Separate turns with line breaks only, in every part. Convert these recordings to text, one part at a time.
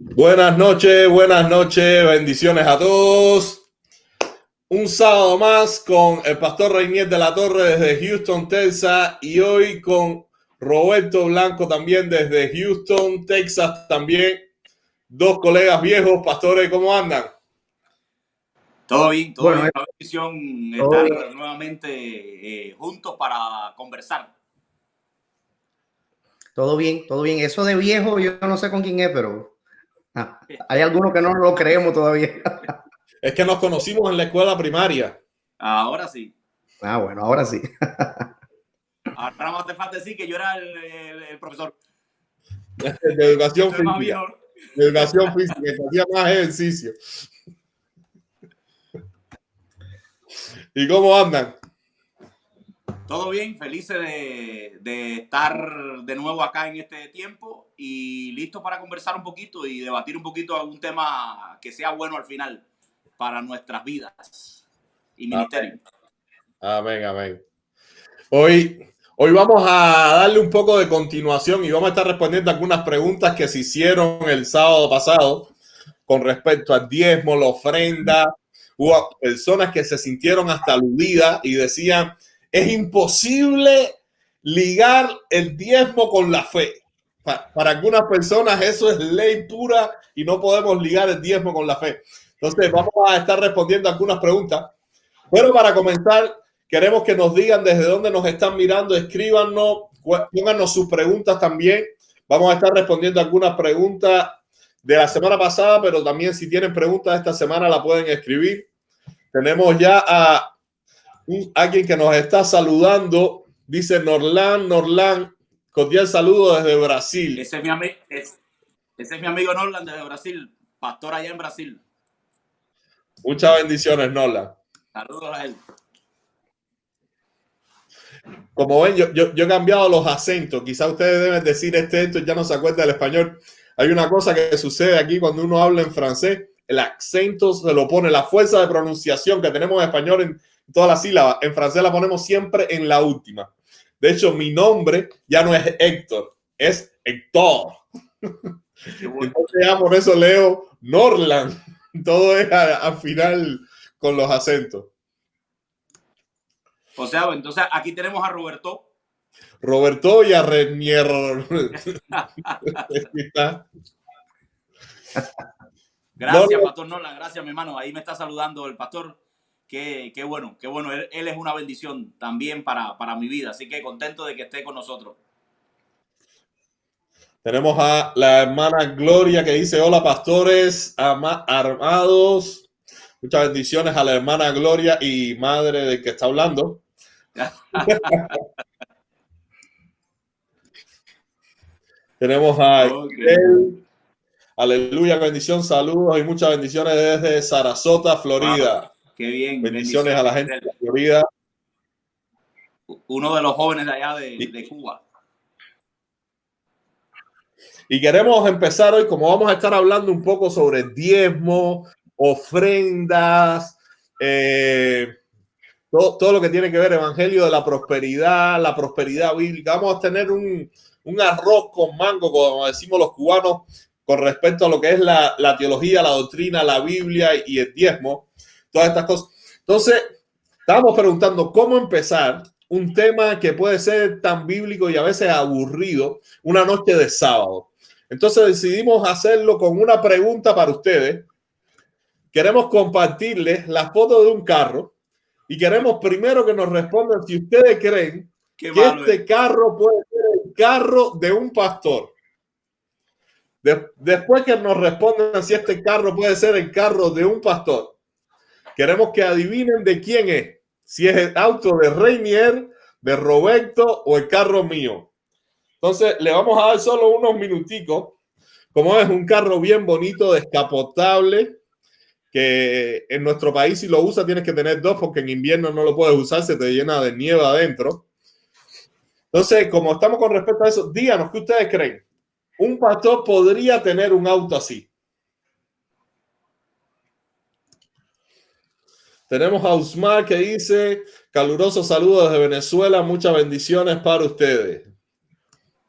Buenas noches, bendiciones a todos. Un sábado más con el pastor Reinier de la Torre desde Houston, Texas, y hoy con Roberto Blanco también desde Houston, Texas también. Dos colegas viejos. Pastores, ¿cómo andan?
Todo bien, todo bien. Una bendición estar nuevamente juntos para conversar.
Todo bien, todo bien. Eso de viejo, yo no sé con quién es, pero hay algunos que no lo creemos todavía.
Es que nos conocimos en la escuela primaria.
Ahora sí.
Bueno, ahora sí.
Ahora más te falta decir que yo era el profesor.
De educación física. De educación física, que hacía más ejercicio. ¿Y cómo andan?
Todo bien, felices de estar de nuevo acá en este tiempo y listo para conversar un poquito y debatir un poquito algún tema que sea bueno al final para nuestras vidas y ministerio.
Amén, amén. Hoy vamos a darle un poco de continuación y vamos a estar respondiendo algunas preguntas que se hicieron el sábado pasado con respecto al diezmo, la ofrenda. Hubo personas que se sintieron hasta aludidas y decían, es imposible ligar el diezmo con la fe. Para algunas personas eso es ley pura y no podemos ligar el diezmo con la fe. Entonces vamos a estar respondiendo algunas preguntas. Pero para comenzar, queremos que nos digan desde dónde nos están mirando, escríbanos, pónganos sus preguntas también. Vamos a estar respondiendo algunas preguntas de la semana pasada, pero también si tienen preguntas esta semana la pueden escribir. Tenemos ya a alguien que nos está saludando, dice Norlan, cordial saludo desde Brasil.
Ese es mi amigo Norlan desde Brasil, pastor allá en Brasil.
Muchas bendiciones, Norlan.
Saludos a él.
Como ven, yo he cambiado los acentos. Quizá ustedes deben decir esto ya no se acuerda del español. Hay una cosa que sucede aquí cuando uno habla en francés. El acento se lo pone, la fuerza de pronunciación que tenemos en español en todas las sílabas. En francés la ponemos siempre en la última. De hecho, mi nombre ya no es Héctor, es Héctor. Entonces ya por eso leo Norland. Todo es al final con los acentos.
O sea, entonces aquí tenemos a Roberto.
Roberto y a Renier.
Gracias, Pastor Nolan. Gracias, mi hermano. Ahí me está saludando el pastor. Qué bueno, qué bueno. Él es una bendición también para mi vida. Así que contento de que esté con nosotros.
Tenemos a la hermana Gloria que dice, hola pastores armados. Muchas bendiciones a la hermana Gloria y madre del que está hablando. Tenemos a él. Aleluya, bendición, saludos y muchas bendiciones desde Sarasota, Florida.
Wow, qué bien.
Bendiciones a la gente de Florida.
Uno de los jóvenes de allá de Cuba.
Y queremos empezar hoy, como vamos a estar hablando un poco sobre diezmo, ofrendas, todo lo que tiene que ver evangelio de la prosperidad bíblica. Vamos a tener un arroz con mango, como decimos los cubanos, con respecto a lo que es la teología, la doctrina, la Biblia y el diezmo, todas estas cosas. Entonces, estábamos preguntando cómo empezar un tema que puede ser tan bíblico y a veces aburrido, una noche de sábado. Entonces decidimos hacerlo con una pregunta para ustedes. Queremos compartirles la foto de un carro y queremos primero que nos respondan si ustedes creen que este carro puede ser el carro de un pastor. Después que nos respondan si este carro puede ser el carro de un pastor, queremos que adivinen de quién es. Si es el auto de Reinier, de Roberto o el carro mío. Entonces, le vamos a dar solo unos minuticos. Como es un carro bien bonito, descapotable, que en nuestro país si lo usas tienes que tener dos porque en invierno no lo puedes usar, se te llena de nieve adentro. Entonces, como estamos con respecto a eso, díganos, ¿qué ustedes creen? ¿Un pastor podría tener un auto así? Tenemos a Usmar que dice, calurosos saludos desde Venezuela, muchas bendiciones para ustedes.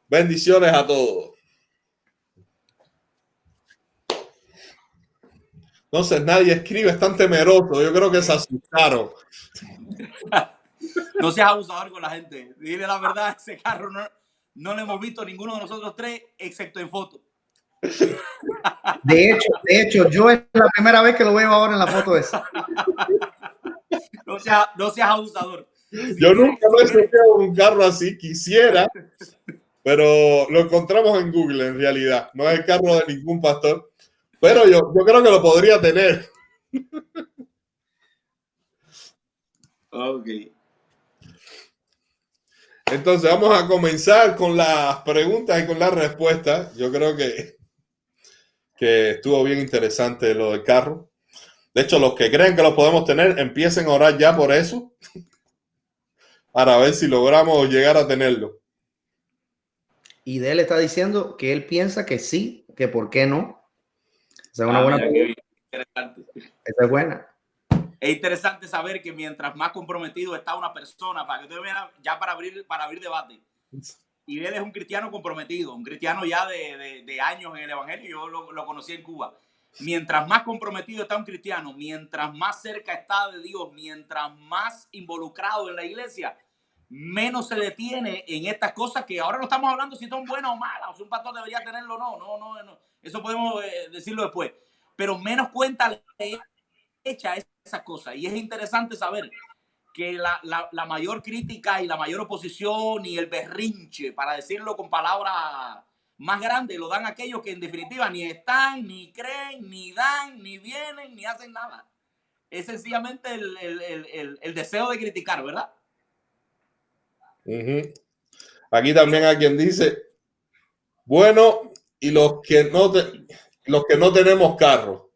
Bendiciones a todos. Entonces nadie escribe, están temerosos. Yo creo que se asustaron.
No seas abusador con la gente. Dile la verdad, ese carro no lo hemos visto ninguno de nosotros tres, excepto en foto.
De hecho, yo es la primera vez que lo veo ahora en la foto esa.
No seas abusador.
Yo nunca lo he soñado un carro así, quisiera, pero lo encontramos en Google en realidad. No es el carro de ningún pastor, pero yo creo que lo podría tener.
Ok.
Entonces vamos a comenzar con las preguntas y con las respuestas. Yo creo que estuvo bien interesante lo del carro. De hecho, los que creen que lo podemos tener, empiecen a orar ya por eso, para ver si logramos llegar a tenerlo.
Y de él está diciendo que él piensa que sí, que por qué no. Esa es una buena pregunta.
Interesante.
Esa es buena.
Es interesante saber que mientras más comprometido está una persona, para que usted vea, ya para abrir debate. Y él es un cristiano comprometido, un cristiano ya de años en el evangelio. Yo lo conocí en Cuba. Mientras más comprometido está un cristiano, mientras más cerca está de Dios, mientras más involucrado en la iglesia, menos se detiene en estas cosas que ahora no estamos hablando si son buenas o malas, o si un pastor debería tenerlo o no. Eso podemos decirlo después. Pero menos cuenta le echa esas cosas. Y es interesante saber que la mayor crítica y la mayor oposición y el berrinche, para decirlo con palabras más grandes, lo dan aquellos que en definitiva ni están, ni creen, ni dan, ni vienen, ni hacen nada. Es sencillamente el deseo de criticar, ¿verdad?
Aquí también hay quien dice, bueno, y los que no tenemos carro.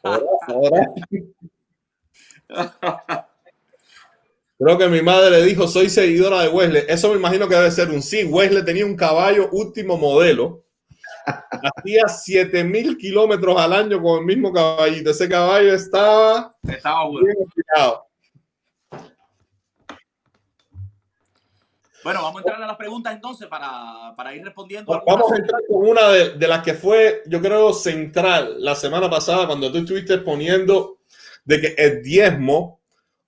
Ahora. Creo que mi madre le dijo, soy seguidora de Wesley. Eso me imagino que debe ser un sí. Wesley tenía un caballo último modelo. Hacía 7,000 kilómetros al año con el mismo caballito. Ese caballo estaba
bueno.
Bien empleado.
Bueno, vamos a entrar a las preguntas entonces para ir respondiendo.
Vamos a entrar con una de las que fue, yo creo, central la semana pasada cuando tú estuviste exponiendo de que el diezmo,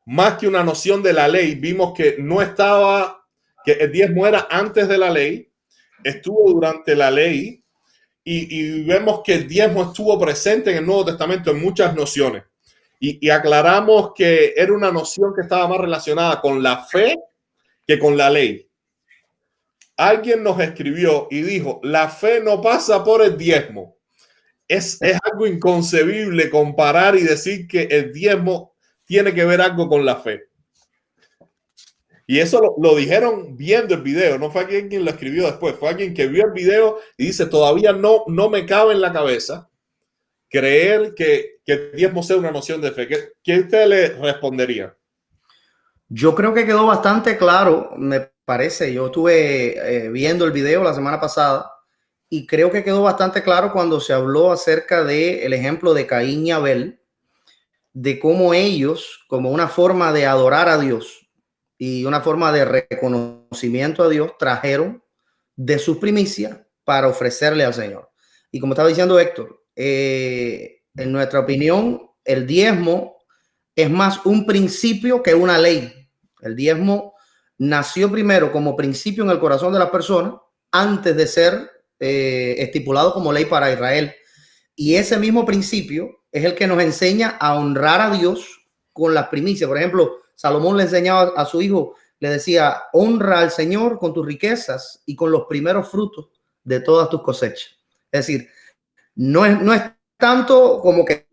más que una noción de la ley, vimos que no estaba, que el diezmo era antes de la ley, estuvo durante la ley y vemos que el diezmo estuvo presente en el Nuevo Testamento en muchas nociones. Y aclaramos que era una noción que estaba más relacionada con la fe que con la ley. Alguien nos escribió y dijo, la fe no pasa por el diezmo. Es algo inconcebible comparar y decir que el diezmo tiene que ver algo con la fe. Y eso lo dijeron viendo el video, no fue alguien quien lo escribió después, fue alguien que vio el video y dice, todavía no me cabe en la cabeza creer que el diezmo sea una noción de fe. ¿Qué usted le respondería?
Yo creo que quedó bastante claro, me parece. Yo estuve viendo el video la semana pasada y creo que quedó bastante claro cuando se habló acerca del ejemplo de Caín y Abel, de cómo ellos, como una forma de adorar a Dios y una forma de reconocimiento a Dios, trajeron de sus primicias para ofrecerle al Señor. Y como estaba diciendo Héctor, en nuestra opinión, el diezmo es más un principio que una ley. El diezmo nació primero como principio en el corazón de las personas antes de ser estipulado como ley para Israel. Y ese mismo principio es el que nos enseña a honrar a Dios con las primicias. Por ejemplo, Salomón le enseñaba a su hijo, le decía, honra al Señor con tus riquezas y con los primeros frutos de todas tus cosechas. Es decir, no es tanto como que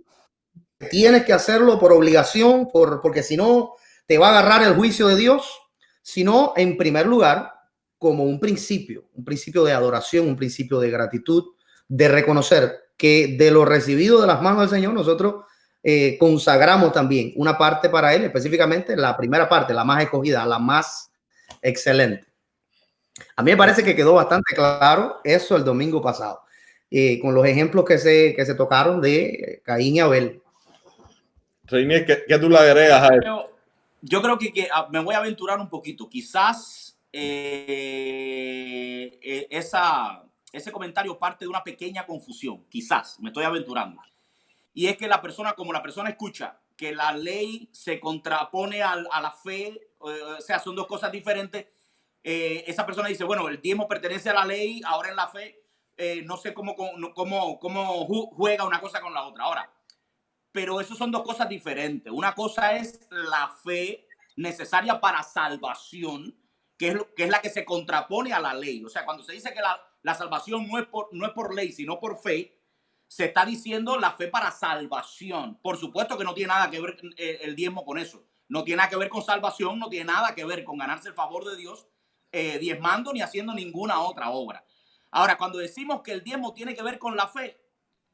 tienes que hacerlo por obligación, porque si no te va a agarrar el juicio de Dios, sino en primer lugar como un principio de adoración, un principio de gratitud, de reconocer que de lo recibido de las manos del Señor nosotros consagramos también una parte para Él, específicamente la primera parte, la más escogida, la más excelente. A mí me parece que quedó bastante claro eso el domingo pasado, con los ejemplos que se tocaron de Caín y Abel.
Reinier, ¿qué tú le agregas a eso?
Yo creo que me voy a aventurar un poquito. Quizás ese comentario parte de una pequeña confusión. Quizás, me estoy aventurando. y es que la persona, como la persona escucha que la ley se contrapone a la fe, o sea, son dos cosas diferentes, esa persona dice, bueno, el diezmo pertenece a la ley, ahora en la fe, no sé cómo juega una cosa con la otra. Ahora, pero eso son dos cosas diferentes. Una cosa es la fe necesaria para salvación, que es la que se contrapone a la ley. O sea, cuando se dice que la salvación no es por ley, sino por fe, se está diciendo la fe para salvación. Por supuesto que no tiene nada que ver el diezmo con eso. No tiene nada que ver con salvación, no tiene nada que ver con ganarse el favor de Dios, diezmando ni haciendo ninguna otra obra. Ahora, cuando decimos que el diezmo tiene que ver con la fe,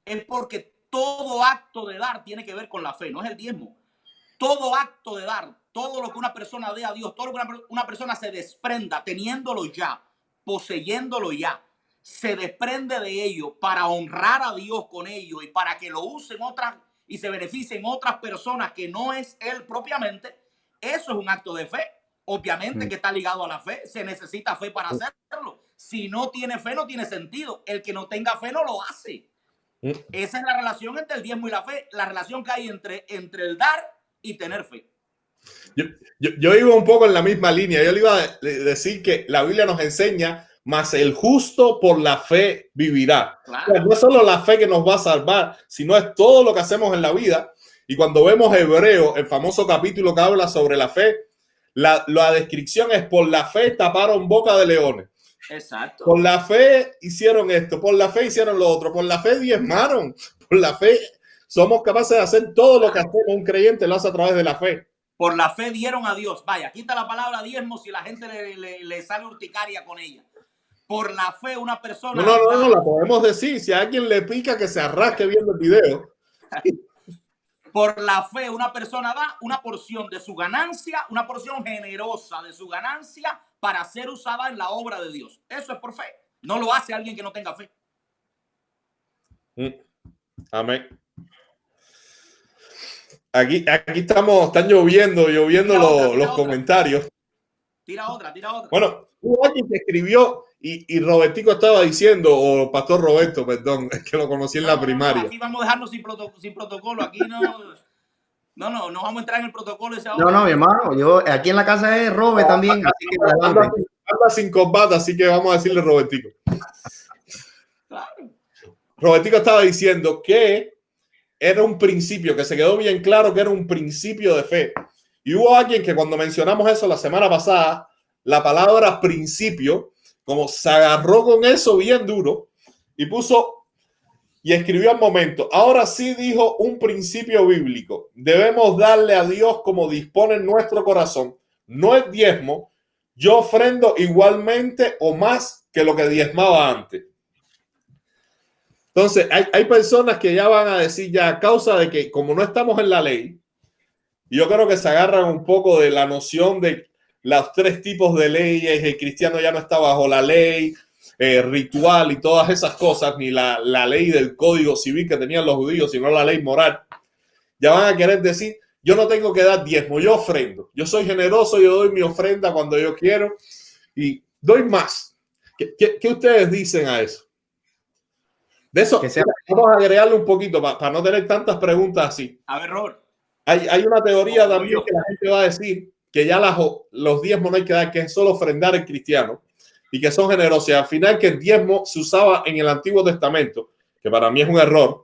es porque todo acto de dar tiene que ver con la fe, no es el diezmo. Todo acto de dar, todo lo que una persona dé a Dios, todo lo que una persona se desprenda, teniéndolo ya, poseyéndolo ya, se desprende de ello para honrar a Dios con ello y para que lo usen otras y se beneficien otras personas que no es él propiamente, eso es un acto de fe. Obviamente que está ligado a la fe, se necesita fe para hacerlo. Si no tiene fe, no tiene sentido. El que no tenga fe no lo hace. Esa es la relación entre el diezmo y la fe, la relación que hay entre el dar y tener fe.
Yo iba un poco en la misma línea. Yo le iba a decir que la Biblia nos enseña, mas el justo por la fe vivirá. Claro. O sea, no es solo la fe que nos va a salvar, sino es todo lo que hacemos en la vida. Y cuando vemos Hebreo, el famoso capítulo que habla sobre la fe, la descripción es: por la fe taparon boca de leones.
Exacto.
Por la fe hicieron esto, por la fe hicieron lo otro, por la fe diezmaron, por la fe somos capaces de hacer todo lo que hacemos. Un creyente lo hace a través de la fe.
Por la fe dieron a Dios. Vaya, quita la palabra diezmo si la gente le sale urticaria con ella. Por la fe una persona...
No, la podemos decir. Si a alguien le pica, que se arrasque viendo el video.
Por la fe una persona da una porción de su ganancia, una porción generosa de su ganancia para ser usada en la obra de Dios. Eso es por fe. No lo hace alguien que no tenga fe.
Amén. Aquí están lloviendo los comentarios.
Tira otra.
Bueno, hubo alguien que escribió y Robertico estaba diciendo, o Pastor Roberto, perdón, es que lo conocí en la primaria.
Aquí vamos a dejarnos sin protocolo. Aquí no vamos a entrar en el protocolo.
No, mi hermano, yo aquí en la casa es Robert también. Así que
anda sin combate, así que vamos a decirle Robertico.
Claro.
Robertico estaba diciendo que era un principio, que se quedó bien claro que era un principio de fe. Y hubo alguien que cuando mencionamos eso la semana pasada, la palabra principio, como se agarró con eso bien duro y puso y escribió al momento: ahora sí, dijo, un principio bíblico. Debemos darle a Dios como dispone en nuestro corazón. No es diezmo. Yo ofrendo igualmente o más que lo que diezmaba antes. Entonces, hay personas que ya van a decir, ya a causa de que como no estamos en la ley, yo creo que se agarran un poco de la noción de los tres tipos de leyes. El cristiano ya no está bajo la ley ritual y todas esas cosas, ni la ley del código civil que tenían los judíos, sino la ley moral. Ya van a querer decir, yo no tengo que dar diezmo, yo ofrendo. Yo soy generoso, yo doy mi ofrenda cuando yo quiero y doy más. ¿Qué ustedes dicen a eso? De eso, vamos a agregarle un poquito para no tener tantas preguntas así.
A ver, Robert.
Hay una teoría también que la gente va a decir que ya los diezmos no hay que dar, que es solo ofrendar el cristiano y que son generosos. Y al final que el diezmo se usaba en el Antiguo Testamento, que para mí es un error,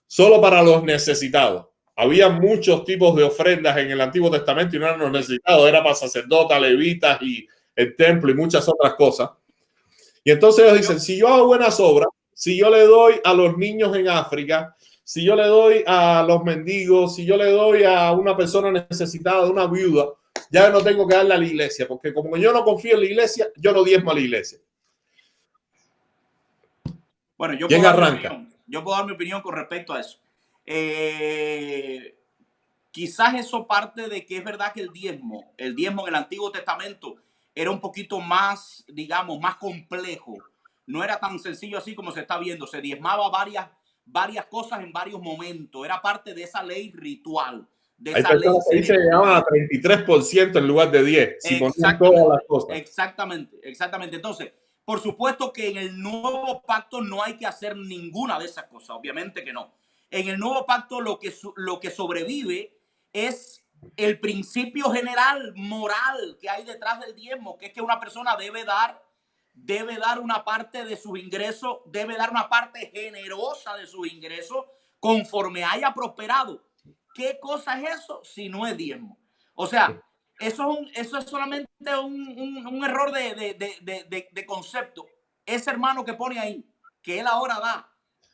solo para los necesitados. Había muchos tipos de ofrendas en el Antiguo Testamento y no eran los necesitados, era para sacerdotes, levitas y el templo y muchas otras cosas. Y entonces ellos dicen, si yo hago buenas obras, si yo le doy a los niños en África, si yo le doy a los mendigos, si yo le doy a una persona necesitada, a una viuda, ya no tengo que darle a la iglesia, porque como yo no confío en la iglesia, yo no diezmo a la iglesia.
Bueno, yo
¿quién arranca?
Yo puedo dar mi opinión con respecto a eso. Quizás eso parte de que es verdad que el diezmo en el Antiguo Testamento era un poquito más, digamos, más complejo. No era tan sencillo así como se está viendo. Se diezmaba varias cosas en varios momentos. Era parte de esa ley ritual.
Hay personas que dicen que llegaban a 33% en lugar de 10%. Si ponían todas las cosas.
Exactamente. Entonces, por supuesto que en el nuevo pacto no hay que hacer ninguna de esas cosas. Obviamente que no. En el nuevo pacto lo que sobrevive es el principio general moral que hay detrás del diezmo, que es que una persona debe dar una parte de sus ingresos, debe dar una parte generosa de sus ingresos conforme haya prosperado. ¿Qué cosa es eso si no es diezmo? O sea, eso es solamente un error de concepto. Ese hermano que pone ahí, que él ahora da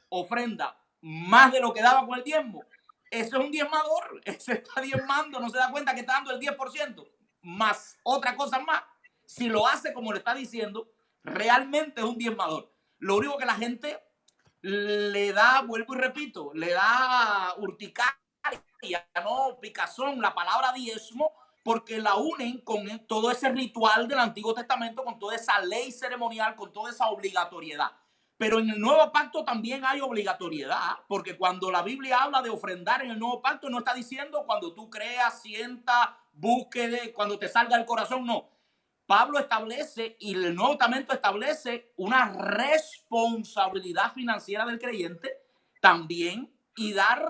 ofrenda más de lo que daba con el diezmo, eso es un diezmador. Se está diezmando, no se da cuenta que está dando el 10% más otra cosa más. Si lo hace como le está diciendo, realmente es un diezmador. Lo único que la gente le da, vuelvo y repito, le da urticaria, no picazón, la palabra diezmo, porque la unen con todo ese ritual del Antiguo Testamento, con toda esa ley ceremonial, con toda esa obligatoriedad. Pero en el nuevo pacto también hay obligatoriedad, porque cuando la Biblia habla de ofrendar en el nuevo pacto, no está diciendo cuando tú creas, sientas, busques, cuando te salga el corazón, no. Pablo establece y el Nuevo Testamento establece una responsabilidad financiera del creyente también y dar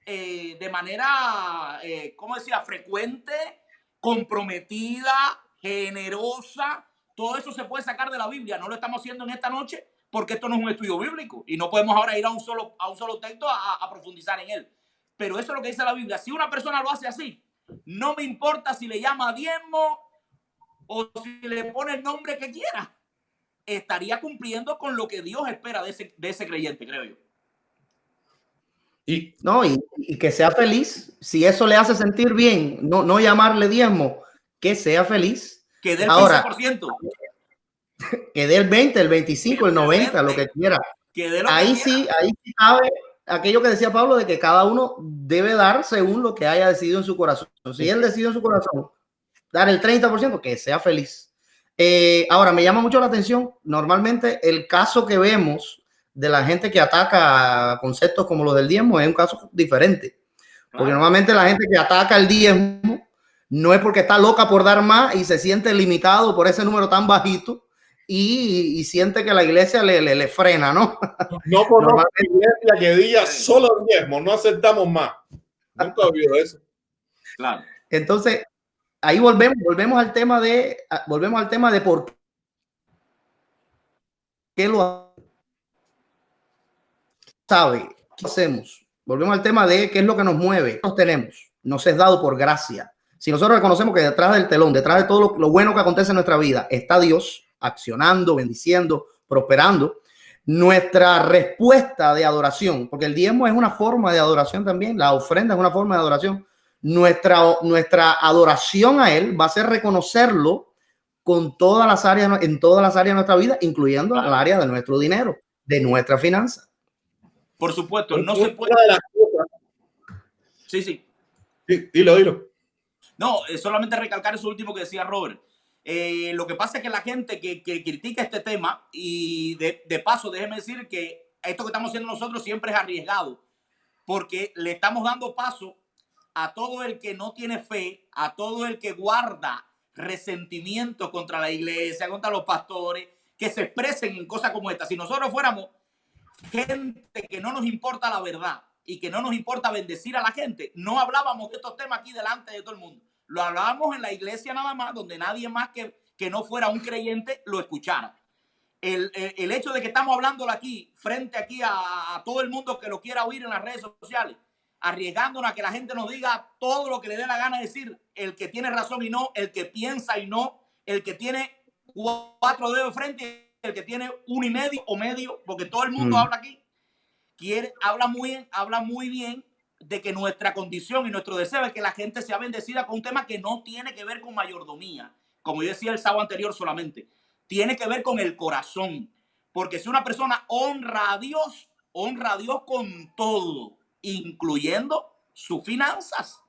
de manera, ¿cómo decía?, frecuente, comprometida, generosa. Todo eso se puede sacar de la Biblia. No lo estamos haciendo en esta noche porque esto no es un estudio bíblico y no podemos ahora ir a un solo texto a profundizar en él. Pero eso es lo que dice la Biblia. Si una persona lo hace así, no me importa si le llama diezmo o si le pone el nombre que quiera, estaría cumpliendo con lo que Dios espera de ese creyente, creo yo.
Y que sea feliz, si eso le hace sentir bien, no llamarle diezmo, que sea feliz.
Que dé el 15%.
Ahora, que dé el 20, el 25, el 90, 20, lo que quiera. Ahí sí cabe aquello que decía Pablo de que cada uno debe dar según lo que haya decidido en su corazón. Si él decide en su corazón dar el 30%, que sea feliz. Ahora, me llama mucho la atención, normalmente el caso que vemos de la gente que ataca conceptos como los del diezmo es un caso diferente. Porque normalmente la gente que ataca el diezmo no es porque está loca por dar más y se siente limitado por ese número tan bajito y siente que la iglesia le frena, ¿no?
No conozco una iglesia que diga solo el diezmo, no aceptamos más. Nunca he oído eso.
Claro.
Entonces, ahí volvemos al tema de por qué lo sabe, qué hacemos. Volvemos al tema de qué es lo que nos mueve. Nos tenemos, nos es dado por gracia. Si nosotros reconocemos que detrás del telón, detrás de todo lo bueno que acontece en nuestra vida, está Dios accionando, bendiciendo, prosperando, nuestra respuesta de adoración, porque el diezmo es una forma de adoración también, la ofrenda es una forma de adoración. Nuestra adoración a él va a ser reconocerlo con todas las áreas, en todas las áreas de nuestra vida, incluyendo el área de nuestro dinero, de nuestra finanza.
Por supuesto, no se puede. Sí.
Dilo.
No, solamente recalcar eso último que decía Robert. Lo que pasa es que la gente que critica este tema, y de paso, déjeme decir que esto que estamos haciendo nosotros siempre es arriesgado, porque le estamos dando paso a todo el que no tiene fe, a todo el que guarda resentimiento contra la iglesia, contra los pastores, que se expresen en cosas como esta. Si nosotros fuéramos gente que no nos importa la verdad y que no nos importa bendecir a la gente, no hablábamos de estos temas aquí delante de todo el mundo. Lo hablábamos en la iglesia nada más, donde nadie más que no fuera un creyente lo escuchara. El hecho de que estamos hablándolo aquí, frente aquí a todo el mundo que lo quiera oír en las redes sociales, arriesgándonos a que la gente nos diga todo lo que le dé la gana de decir, el que tiene razón y no, el que piensa y no, el que tiene 4 dedos de frente, el que tiene 1,5 o medio, porque todo el mundo habla aquí, habla muy bien de que nuestra condición y nuestro deseo es que la gente sea bendecida con un tema que no tiene que ver con mayordomía, como yo decía el sábado anterior solamente, tiene que ver con el corazón, porque si una persona honra a Dios con todo, incluyendo sus finanzas.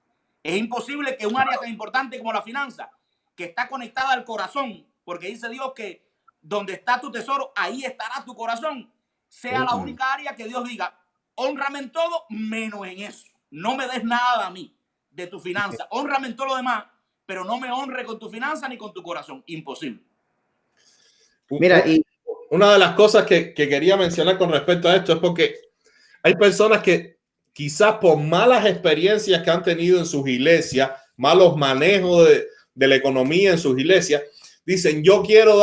Es imposible que un área tan importante como la finanza, que está conectada al corazón, porque dice Dios que donde está tu tesoro, ahí estará tu corazón, sea la única área que Dios diga, hónrame en todo menos en eso. No me des nada a mí de tu finanza. Hónrame en todo lo demás, pero no me honre con tu finanza ni con tu corazón. Imposible.
Mira,
una de las cosas que quería mencionar con respecto a esto es porque hay personas que quizás por malas experiencias que han tenido en sus iglesias, malos manejos de la economía en sus iglesias, dicen, yo quiero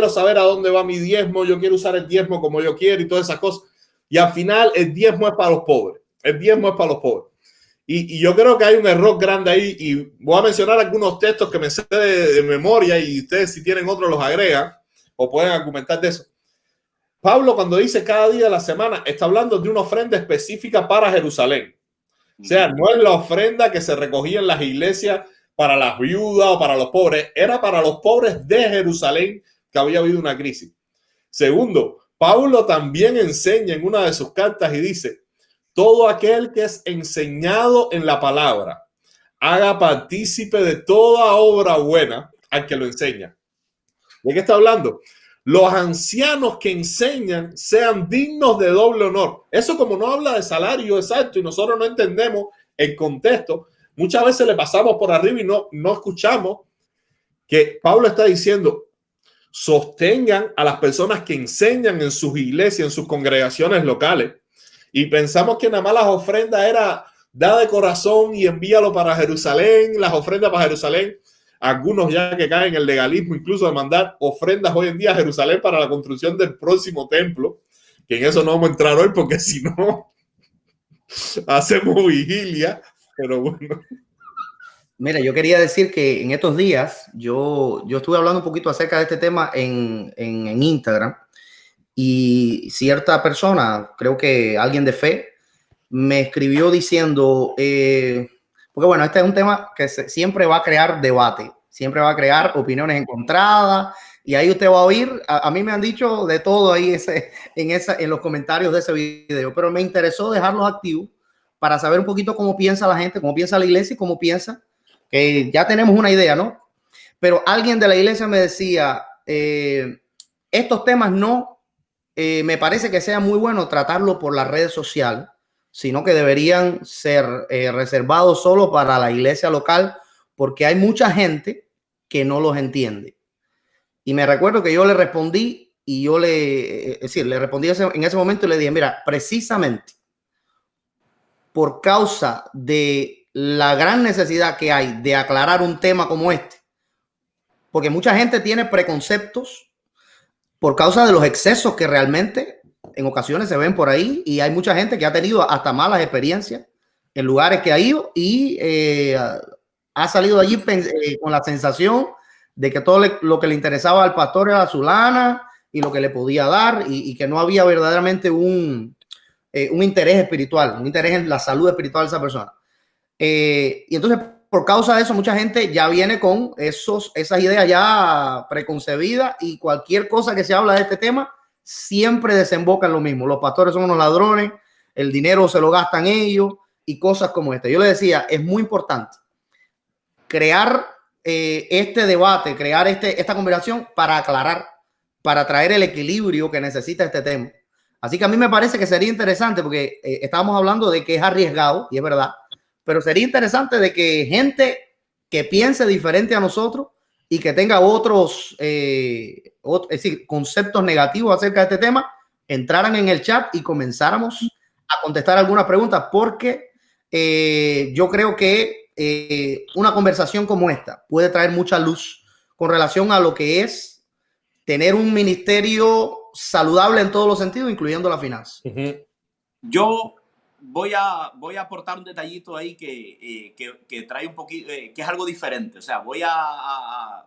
saber a dónde va mi diezmo, yo quiero usar el diezmo como yo quiero y todas esas cosas. Y al final el diezmo es para los pobres. El diezmo es para los pobres. Y yo creo que hay un error grande ahí, y voy a mencionar algunos textos que me sé de memoria, y ustedes si tienen otros los agregan o pueden argumentar de eso. Pablo, cuando dice cada día de la semana, está hablando de una ofrenda específica para Jerusalén. O sea, no es la ofrenda que se recogía en las iglesias para las viudas o para los pobres, era para los pobres de Jerusalén, que había habido una crisis. Segundo, Pablo también enseña en una de sus cartas y dice, todo aquel que es enseñado en la palabra, haga partícipe de toda obra buena al que lo enseña. ¿De qué está hablando? Los ancianos que enseñan sean dignos de doble honor. Eso, como no habla de salario exacto y nosotros no entendemos el contexto, muchas veces le pasamos por arriba y no escuchamos que Pablo está diciendo, sostengan a las personas que enseñan en sus iglesias, en sus congregaciones locales. Y pensamos que nada más las ofrendas era da de corazón y envíalo para Jerusalén, las ofrendas para Jerusalén. Algunos ya que caen en el legalismo incluso de mandar ofrendas hoy en día a Jerusalén para la construcción del próximo templo, que en eso no vamos a entrar hoy porque si no hacemos vigilia, pero bueno.
Mira, yo quería decir que en estos días yo estuve hablando un poquito acerca de este tema en Instagram, y cierta persona, creo que alguien de fe, me escribió diciendo, porque bueno, este es un tema que siempre va a crear debate, siempre va a crear opiniones encontradas, y ahí usted va a oír, a mí me han dicho de todo ahí en los comentarios de ese video, pero me interesó dejarlos activos para saber un poquito cómo piensa la gente, cómo piensa la iglesia y cómo piensa, que ya tenemos una idea, ¿no? Pero alguien de la iglesia me decía, estos temas no, me parece que sea muy bueno tratarlo por las redes sociales, sino que deberían ser reservados solo para la iglesia local, porque hay mucha gente que no los entiende. Y me recuerdo que yo le respondí, y yo le respondí en ese momento y le dije, mira, precisamente por causa de la gran necesidad que hay de aclarar un tema como este, porque mucha gente tiene preconceptos por causa de los excesos que realmente en ocasiones se ven por ahí, y hay mucha gente que ha tenido hasta malas experiencias en lugares que ha ido y ha salido allí con la sensación de que todo lo que le interesaba al pastor era su lana y lo que le podía dar, y que no había verdaderamente un interés espiritual, un interés en la salud espiritual de esa persona. Y entonces, por causa de eso, mucha gente ya viene con esas ideas ya preconcebidas, y cualquier cosa que se habla de este tema siempre desemboca en lo mismo. Los pastores son unos ladrones, el dinero se lo gastan ellos y cosas como esta. Yo le decía, es muy importante crear este debate, crear esta conversación para aclarar, para traer el equilibrio que necesita este tema. Así que a mí me parece que sería interesante, porque estábamos hablando de que es arriesgado, y es verdad, pero sería interesante de que gente que piense diferente a nosotros y que tenga otros es decir, conceptos negativos acerca de este tema, entraran en el chat y comenzáramos a contestar algunas preguntas, porque yo creo que una conversación como esta puede traer mucha luz con relación a lo que es tener un ministerio saludable en todos los sentidos, incluyendo la finanza.
Yo voy a aportar un detallito ahí que trae un poquito, que es algo diferente. O sea, voy a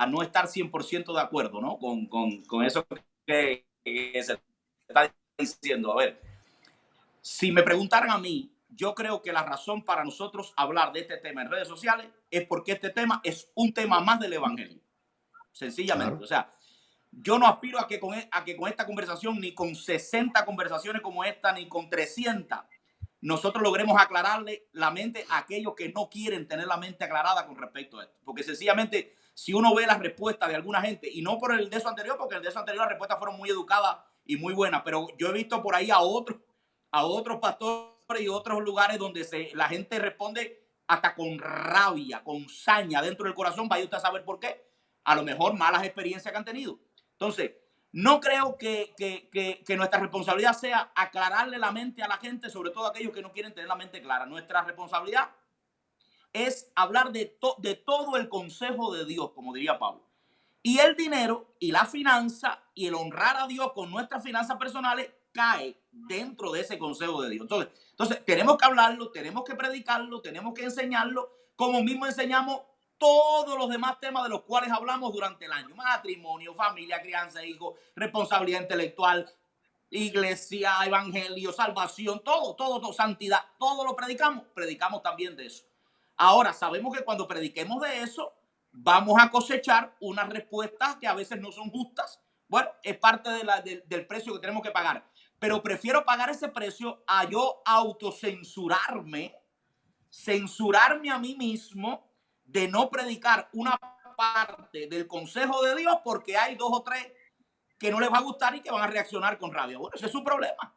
no estar 100% de acuerdo, ¿no? con eso que se está diciendo. A ver, si me preguntaran a mí, yo creo que la razón para nosotros hablar de este tema en redes sociales es porque este tema es un tema más del evangelio. Sencillamente. Claro. O sea, yo no aspiro a que con esta conversación, ni con 60 conversaciones como esta, ni con 300, nosotros logremos aclararle la mente a aquellos que no quieren tener la mente aclarada con respecto a esto. Porque sencillamente, si uno ve las respuestas de alguna gente, y no por el de eso anterior, porque el de eso anterior las respuestas fueron muy educadas y muy buenas, pero yo he visto por ahí a otros pastores y otros lugares donde la gente responde hasta con rabia, con saña dentro del corazón. Vaya usted a saber por qué. A lo mejor malas experiencias que han tenido. Entonces, No creo que nuestra responsabilidad sea aclararle la mente a la gente, sobre todo a aquellos que no quieren tener la mente clara. Nuestra responsabilidad es hablar de todo el consejo de Dios, como diría Pablo. Y el dinero y la finanza y el honrar a Dios con nuestras finanzas personales cae dentro de ese consejo de Dios. Entonces tenemos que hablarlo, tenemos que predicarlo, tenemos que enseñarlo, como mismo enseñamos todos los demás temas de los cuales hablamos durante el año: matrimonio, familia, crianza, hijos, responsabilidad intelectual, iglesia, evangelio, salvación, todo, santidad, todo lo predicamos también de eso. Ahora, sabemos que cuando prediquemos de eso, vamos a cosechar unas respuestas que a veces no son justas. Bueno, es parte del precio que tenemos que pagar. Pero prefiero pagar ese precio a yo autocensurarme, censurarme a mí mismo de no predicar una parte del consejo de Dios porque hay 2 o 3 que no les va a gustar y que van a reaccionar con rabia. Bueno, ese es su problema.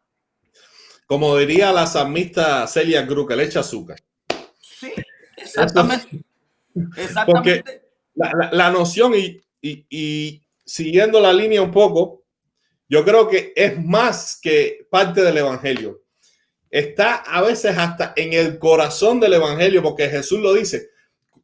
Como diría la salmista Celia Cruz, que le echa azúcar.
Sí, exactamente.
Porque la noción y siguiendo la línea un poco, yo creo que es más que parte del evangelio. Está a veces hasta en el corazón del evangelio, porque Jesús lo dice,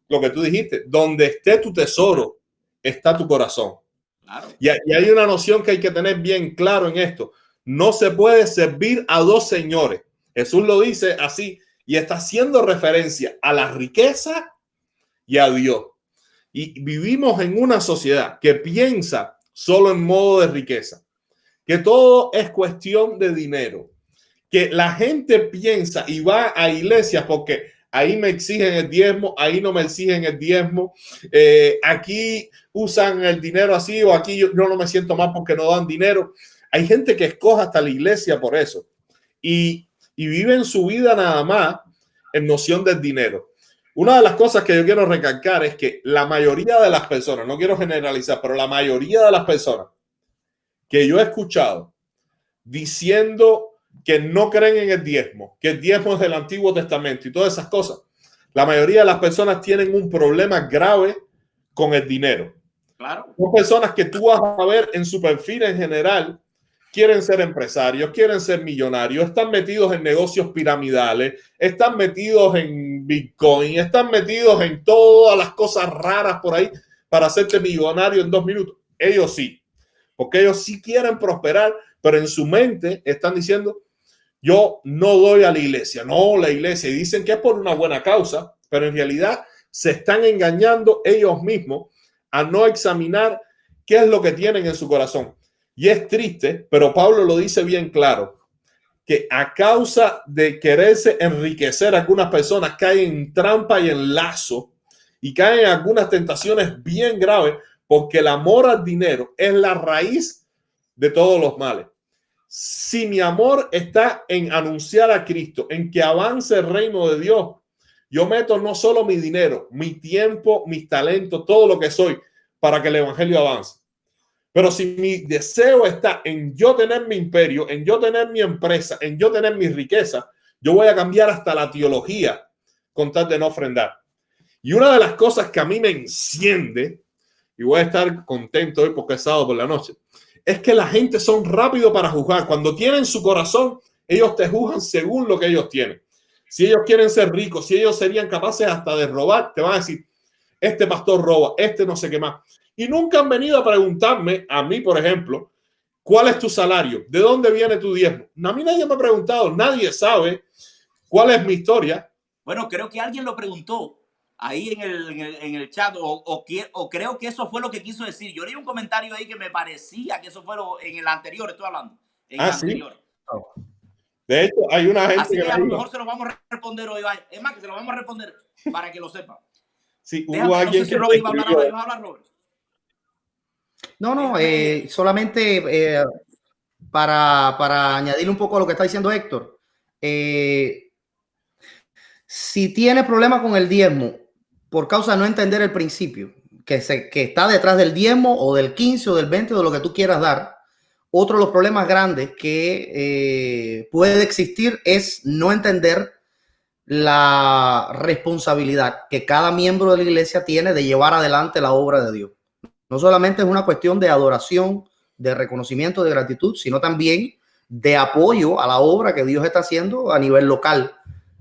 lo que tú dijiste: donde esté tu tesoro, está tu corazón.
Claro.
Y hay una noción que hay que tener bien claro en esto: no se puede servir a 2 señores. Jesús lo dice así y está haciendo referencia a la riqueza y a Dios. Y vivimos en una sociedad que piensa solo en modo de riqueza, que todo es cuestión de dinero, que la gente piensa y va a iglesias porque ahí me exigen el diezmo, ahí no me exigen el diezmo, aquí usan el dinero así, o aquí yo no me siento mal porque no dan dinero. Hay gente que escoge hasta la iglesia por eso y viven su vida nada más en noción del dinero. Una de las cosas que yo quiero recalcar es que la mayoría de las personas, no quiero generalizar, pero la mayoría de las personas que yo he escuchado diciendo que no creen en el diezmo, que el diezmo es del Antiguo Testamento y todas esas cosas, la mayoría de las personas tienen un problema grave con el dinero.
Claro.
Son personas que tú vas a ver en su perfil en general, quieren ser empresarios, quieren ser millonarios, están metidos en negocios piramidales, están metidos en Bitcoin, están metidos en todas las cosas raras por ahí para hacerte millonario en 2 minutos. Ellos sí, porque ellos sí quieren prosperar, pero en su mente están diciendo: yo no doy a la iglesia, no, la iglesia, y dicen que es por una buena causa, pero en realidad se están engañando ellos mismos a no examinar qué es lo que tienen en su corazón. Y es triste, pero Pablo lo dice bien claro, que a causa de quererse enriquecer, algunas personas caen en trampa y en lazo y caen en algunas tentaciones bien graves, porque el amor al dinero es la raíz de todos los males. Si mi amor está en anunciar a Cristo, en que avance el reino de Dios, yo meto no solo mi dinero, mi tiempo, mis talentos, todo lo que soy para que el evangelio avance. Pero si mi deseo está en yo tener mi imperio, en yo tener mi empresa, en yo tener mi riqueza, yo voy a cambiar hasta la teología con tal de no ofrendar. Y una de las cosas que a mí me enciende, y voy a estar contento hoy porque es sábado por la noche, es que la gente son rápidos para juzgar. Cuando tienen su corazón, ellos te juzgan según lo que ellos tienen. Si ellos quieren ser ricos, si ellos serían capaces hasta de robar, te van a decir: este pastor roba, este no sé qué más. Y nunca han venido a preguntarme, a mí, por ejemplo, ¿cuál es tu salario? ¿De dónde viene tu diezmo? A mí nadie me ha preguntado, nadie sabe cuál es mi historia.
Bueno, creo que alguien lo preguntó ahí en el chat, o creo que eso fue lo que quiso decir. Yo leí un comentario ahí que me parecía que eso fue en el anterior, estoy hablando. En el anterior.
Sí. De hecho, hay una gente
así que a lo mejor se lo vamos a responder hoy. Es más, que se lo vamos a responder para que lo sepan.
Sí, hubo alguien que
Robert iba a hablar ahora. ¿Ibas a hablar, Robert?
No, solamente para añadir un poco a lo que está diciendo Héctor. Si tiene problemas con el diezmo por causa de no entender el principio que está detrás del diezmo o del 15 o del 20 o de lo que tú quieras dar, otro de los problemas grandes que puede existir es no entender la responsabilidad que cada miembro de la iglesia tiene de llevar adelante la obra de Dios. No solamente es una cuestión de adoración, de reconocimiento, de gratitud, sino también de apoyo a la obra que Dios está haciendo a nivel local.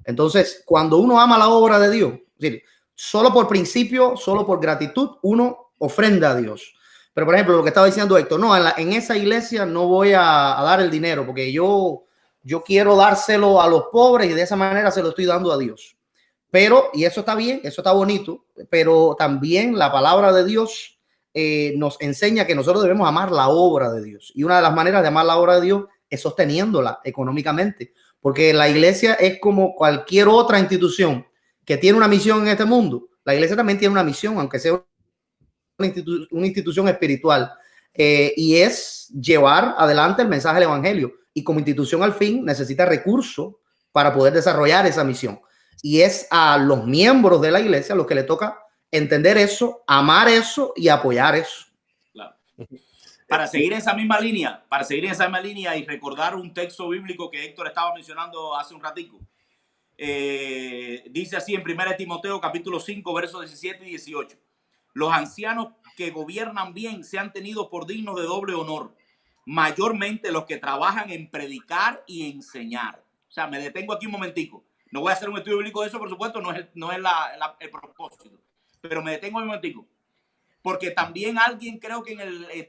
Entonces, cuando uno ama la obra de Dios, es decir, solo por principio, solo por gratitud, uno ofrenda a Dios. Pero, por ejemplo, lo que estaba diciendo Héctor, no, en esa iglesia no voy a dar el dinero porque yo quiero dárselo a los pobres y de esa manera se lo estoy dando a Dios. Pero, y eso está bien, eso está bonito, pero también la palabra de Dios nos enseña que nosotros debemos amar la obra de Dios. Y una de las maneras de amar la obra de Dios es sosteniéndola económicamente, porque la iglesia es como cualquier otra institución que tiene una misión en este mundo. La iglesia también tiene una misión, aunque sea una institución espiritual, y es llevar adelante el mensaje del evangelio. Y como institución al fin necesita recursos para poder desarrollar esa misión. Y es a los miembros de la iglesia a los que le toca entender eso, amar eso y apoyar eso.
Claro. Para seguir esa misma línea y recordar un texto bíblico que Héctor estaba mencionando hace un ratico. Dice así en 1 Timoteo capítulo 5 versos 17 y 18. Los ancianos que gobiernan bien sean tenidos por dignos de doble honor, mayormente los que trabajan en predicar y enseñar. O sea, me detengo aquí un momentico. No voy a hacer un estudio bíblico de eso, por supuesto, no es el propósito. Pero me detengo un momentico. Porque también alguien, creo que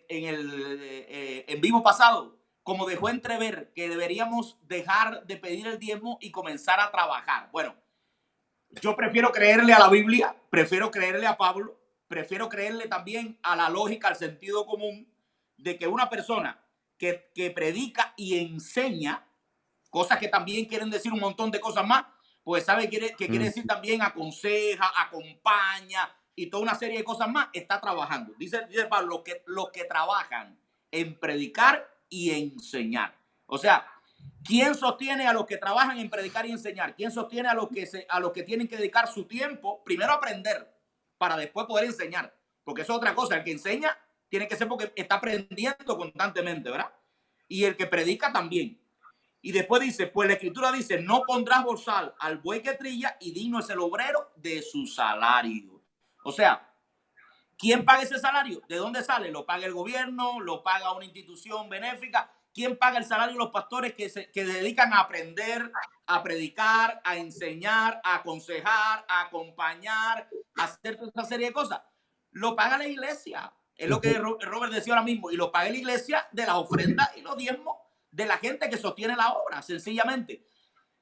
en vivo pasado, como dejó entrever que deberíamos dejar de pedir el diezmo y comenzar a trabajar. Bueno, yo prefiero creerle a la Biblia, prefiero creerle a Pablo, prefiero creerle también a la lógica, al sentido común, de que una persona que predica y enseña, cosas que también quieren decir un montón de cosas más, pues sabe que quiere decir también aconseja, acompaña y toda una serie de cosas más, está trabajando. Dice Pablo, los que trabajan en predicar y enseñar. O sea, ¿quién sostiene a los que trabajan en predicar y enseñar? ¿Quién sostiene a los que tienen que dedicar su tiempo, primero a aprender, para después poder enseñar? Porque eso es otra cosa. El que enseña tiene que ser porque está aprendiendo constantemente, ¿verdad? Y el que predica también. Y después dice, pues la escritura dice, no pondrás bozal al buey que trilla y digno es el obrero de su salario. O sea, ¿quién paga ese salario? ¿De dónde sale? ¿Lo paga el gobierno? ¿Lo paga una institución benéfica? ¿Quién paga el salario de los pastores que se dedican a aprender, a predicar, a enseñar, a aconsejar, a acompañar, a hacer toda esa serie de cosas? Lo paga la iglesia. Es lo que Robert decía ahora mismo. Y lo paga la iglesia de las ofrendas y los diezmos de la gente que sostiene la obra, sencillamente.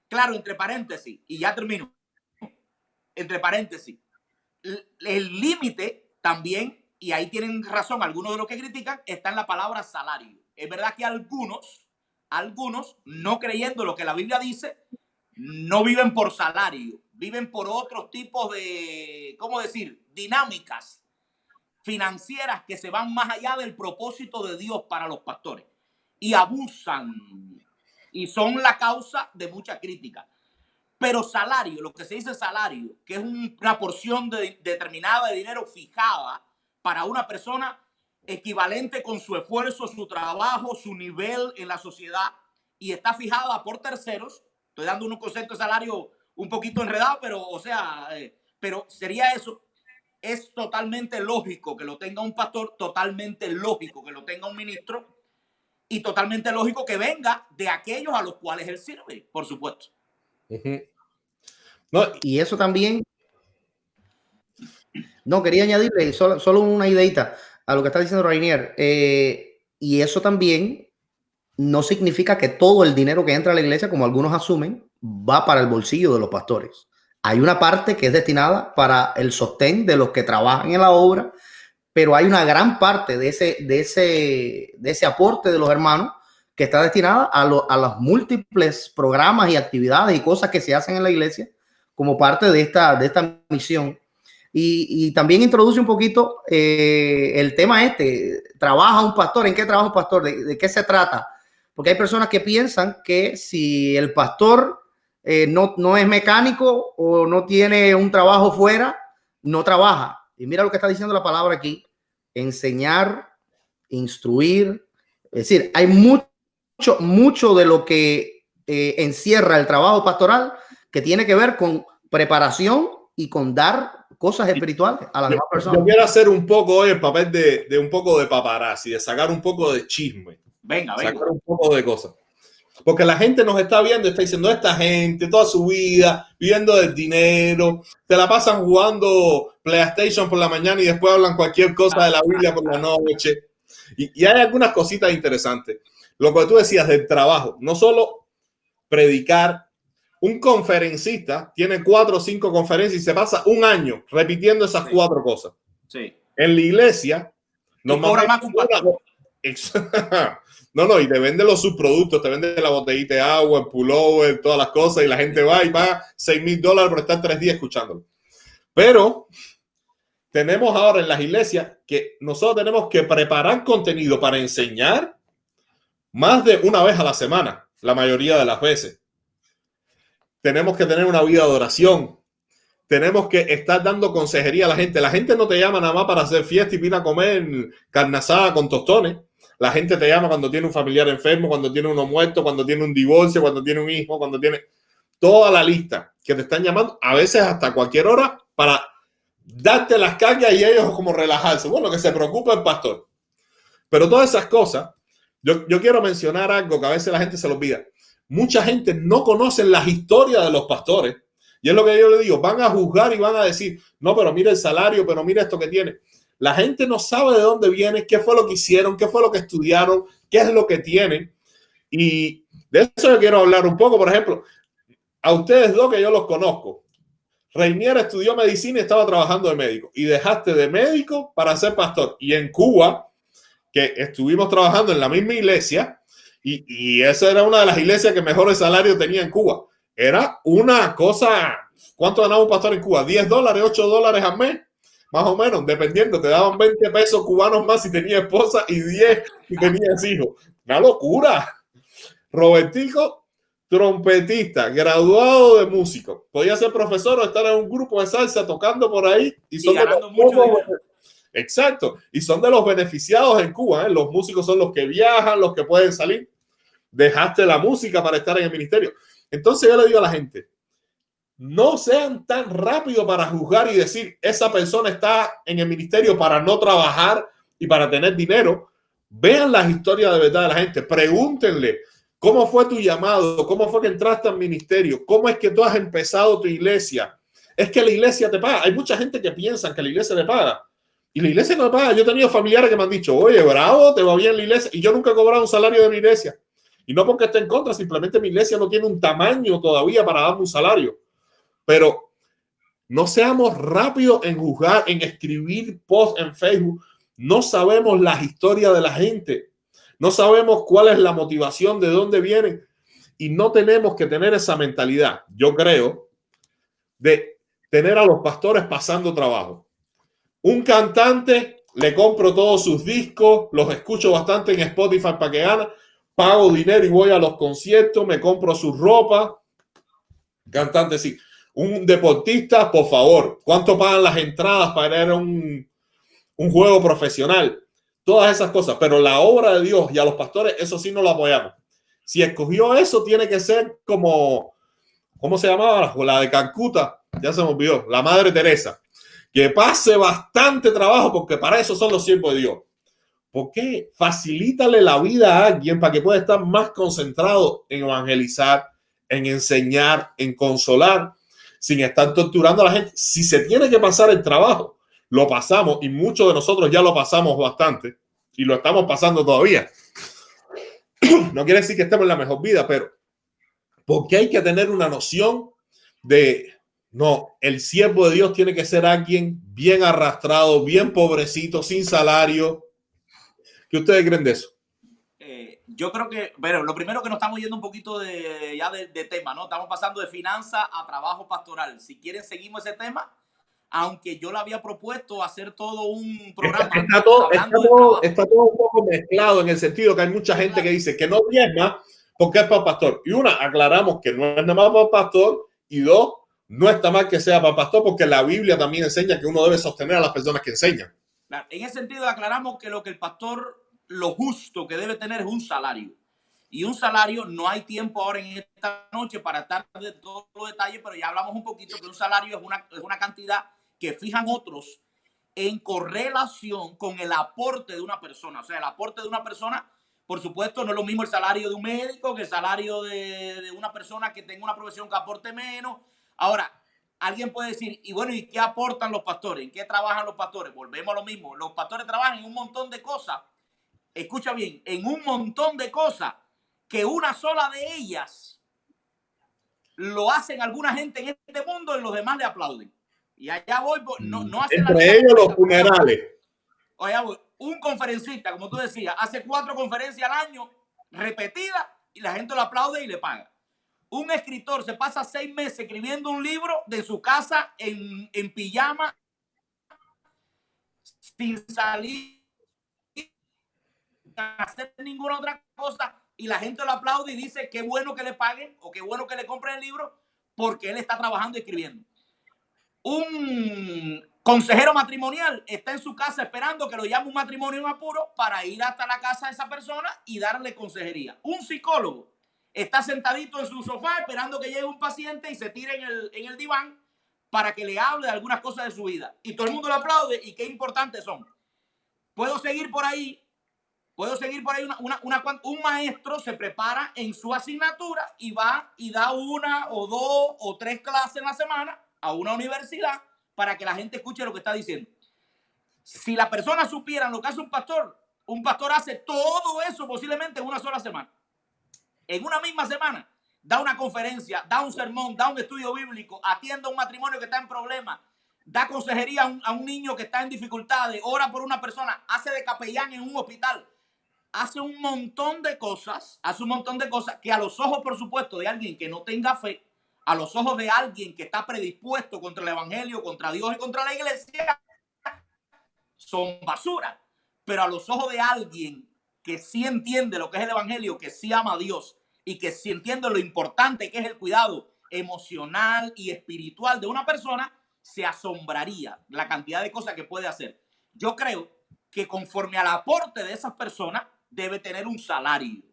Claro, entre paréntesis, y ya termino. Entre paréntesis, el límite también, y ahí tienen razón algunos de los que critican, está en la palabra salario. Es verdad que algunos, no creyendo lo que la Biblia dice, no viven por salario, viven por otros tipos de, ¿cómo decir?, dinámicas financieras que se van más allá del propósito de Dios para los pastores. Y abusan y son la causa de mucha crítica. Pero salario, lo que se dice salario, que es una porción determinada de dinero fijada para una persona equivalente con su esfuerzo, su trabajo, su nivel en la sociedad, y está fijada por terceros. Estoy dando un concepto de salario un poquito enredado, pero o sea, pero sería eso. Es totalmente lógico que lo tenga un pastor, totalmente lógico que lo tenga un ministro, y totalmente lógico que venga de aquellos a los cuales él sirve, por supuesto.
No. Y eso también, no, quería añadirle solo una ideita a lo que está diciendo Rainier, y eso también no significa que todo el dinero que entra a la iglesia, como algunos asumen, va para el bolsillo de los pastores. Hay una parte que es destinada para el sostén de los que trabajan en la obra, pero hay una gran parte de ese aporte de los hermanos que está destinada a los múltiples programas y actividades y cosas que se hacen en la iglesia como parte de esta misión. Y también introduce un poquito el tema ¿trabaja un pastor? ¿En qué trabaja un pastor? ¿De qué se trata? Porque hay personas que piensan que si el pastor no es mecánico o no tiene un trabajo fuera, no trabaja. Y mira lo que está diciendo la palabra aquí: enseñar, instruir. Es decir, hay mucho de lo que encierra el trabajo pastoral que tiene que ver con preparación y con dar cosas espirituales a las demás
Yo
personas.
quiero hacer un poco hoy el papel de un poco de paparazzi, de sacar un poco de chisme.
Venga.
Sacar un poco de cosas. Porque la gente nos está viendo, está diciendo, esta gente, toda su vida, viviendo del dinero, se la pasan jugando PlayStation por la mañana y después hablan cualquier cosa de la Biblia por la noche. Y hay algunas cositas interesantes. Lo que tú decías del trabajo, no solo predicar. Un conferencista tiene 4 o 5 conferencias y se pasa un año repitiendo esas 4 cosas.
Sí.
En la iglesia,
no cobra más que un pastor.
No, y te vende los subproductos, te vende la botellita de agua, el pullover, todas las cosas, y la gente va y paga $6,000 por estar 3 días escuchándolo. Pero tenemos ahora en las iglesias que nosotros tenemos que preparar contenido para enseñar más de una vez a la semana, la mayoría de las veces. Tenemos que tener una vida de oración. Tenemos que estar dando consejería a la gente. La gente no te llama nada más para hacer fiesta y pina a comer carne asada con tostones. La gente te llama cuando tiene un familiar enfermo, cuando tiene uno muerto, cuando tiene un divorcio, cuando tiene un hijo, cuando tiene toda la lista que te están llamando, a veces hasta cualquier hora, para darte las cargas y ellos como relajarse. Bueno, que se preocupe el pastor. Pero todas esas cosas, yo quiero mencionar algo que a veces la gente se lo olvida. Mucha gente no conoce las historias de los pastores. Y es lo que yo le digo, van a juzgar y van a decir, no, pero mira el salario, pero mira esto que tiene. La gente no sabe de dónde viene, qué fue lo que hicieron, qué fue lo que estudiaron, qué es lo que tienen. Y de eso yo quiero hablar un poco. Por ejemplo, a ustedes dos que yo los conozco. Reinier estudió medicina y estaba trabajando de médico. Y dejaste de médico para ser pastor. Y en Cuba, que estuvimos trabajando en la misma iglesia, y esa era una de las iglesias que mejores salarios tenía en Cuba. Era una cosa. ¿Cuánto ganaba un pastor en Cuba? $10, $8 al mes, más o menos, dependiendo. Te daban 20 pesos cubanos más si tenías esposa y 10 si tenías hijos. Una locura. Robertico, trompetista, graduado de músico. Podía ser profesor o estar en un grupo de salsa tocando por ahí. Y son
ganando mucho dinero.
Exacto. Y son de los beneficiados en Cuba. Los músicos son los que viajan, los que pueden salir. Dejaste la música para estar en el ministerio. Entonces yo le digo a la gente, no sean tan rápidos para juzgar y decir, esa persona está en el ministerio para no trabajar y para tener dinero. Vean las historias de verdad de la gente. Pregúntenle, ¿cómo fue tu llamado? ¿Cómo fue que entraste al ministerio? ¿Cómo es que tú has empezado tu iglesia? Es que la iglesia te paga. Hay mucha gente que piensa que la iglesia le paga. Y la iglesia no le paga. Yo he tenido familiares que me han dicho, oye, bravo, te va bien la iglesia. Y yo nunca he cobrado un salario de mi iglesia. Y no porque esté en contra, simplemente mi iglesia no tiene un tamaño todavía para darme un salario. Pero no seamos rápidos en juzgar, en escribir posts en Facebook. No sabemos las historias de la gente. No sabemos cuál es la motivación, de dónde vienen. Y no tenemos que tener esa mentalidad, yo creo, de tener a los pastores pasando trabajo. Un cantante, le compro todos sus discos, los escucho bastante en Spotify para que gane. Pago dinero y voy a los conciertos, me compro su ropa. Cantante, sí. Un deportista, por favor, ¿cuánto pagan las entradas para ir a un juego profesional? Todas esas cosas, pero la obra de Dios y a los pastores, eso sí no lo apoyamos. Si escogió eso, tiene que ser como, ¿cómo se llamaba? La de Calcuta, ya se me olvidó, la Madre Teresa. Que pase bastante trabajo porque para eso son los siervos de Dios. ¿Por qué? Facilítale la vida a alguien para que pueda estar más concentrado en evangelizar, en enseñar, en consolar, sin estar torturando a la gente. Si se tiene que pasar el trabajo, lo pasamos y muchos de nosotros ya lo pasamos bastante y lo estamos pasando todavía. No quiere decir que estemos en la mejor vida, pero porque hay que tener una noción de, no, el siervo de Dios tiene que ser alguien bien arrastrado, bien pobrecito, sin salario. ¿Qué ustedes creen de eso?
Yo creo que, pero lo primero que nos estamos yendo un poquito de tema, ¿no? Estamos pasando de finanzas a trabajo pastoral. Si quieren, seguimos ese tema, aunque yo le había propuesto hacer todo un programa.
Está todo un poco mezclado en el sentido que hay mucha gente que dice que no diezma porque es para pastor. Y una, aclaramos que no es nada más para pastor. Y dos, no está mal que sea para pastor porque la Biblia también enseña que uno debe sostener a las personas que enseñan.
En ese sentido, aclaramos que lo que el pastor, lo justo que debe tener es un salario. Y un salario, no hay tiempo ahora en esta noche para estar de todos los detalles, pero ya hablamos un poquito que un salario es una cantidad que fijan otros en correlación con el aporte de una persona. O sea, el aporte de una persona, por supuesto, no es lo mismo el salario de un médico que el salario de una persona que tenga una profesión que aporte menos. Ahora, alguien puede decir, y bueno, ¿y qué aportan los pastores? ¿En qué trabajan los pastores? Volvemos a lo mismo. Los pastores trabajan en un montón de cosas. Escucha bien, en un montón de cosas que una sola de ellas lo hacen alguna gente en este mundo y los demás le aplauden. Y allá voy, no hace
entre ellos los funerales.
Allá voy. Un conferencista, como tú decías, hace 4 conferencias al año repetidas y la gente lo aplaude y le paga. Un escritor se pasa 6 meses escribiendo un libro de su casa en pijama, sin salir a hacer ninguna otra cosa, y la gente lo aplaude y dice qué bueno que le paguen o qué bueno que le compren el libro porque él está trabajando y escribiendo. Un consejero matrimonial está en su casa esperando que lo llame un matrimonio en apuro para ir hasta la casa de esa persona y darle consejería. Un psicólogo está sentadito en su sofá esperando que llegue un paciente y se tire en el diván para que le hable de algunas cosas de su vida. Y todo el mundo lo aplaude y qué importantes son. Puedo seguir por ahí. Un maestro se prepara en su asignatura y va y da 1 o 2 o 3 clases en la semana a una universidad para que la gente escuche lo que está diciendo. Si la persona supiera lo que hace un pastor hace todo eso posiblemente en una sola semana. En una misma semana da una conferencia, da un sermón, da un estudio bíblico, atiende a un matrimonio que está en problemas, da consejería a un niño que está en dificultades, ora por una persona, hace de capellán en un hospital. Hace un montón de cosas que a los ojos, por supuesto, de alguien que no tenga fe, a los ojos de alguien que está predispuesto contra el evangelio, contra Dios y contra la iglesia, son basura. Pero a los ojos de alguien que sí entiende lo que es el evangelio, que sí ama a Dios y que sí entiende lo importante que es el cuidado emocional y espiritual de una persona, se asombraría la cantidad de cosas que puede hacer. Yo creo que conforme al aporte de esas personas, debe tener un salario.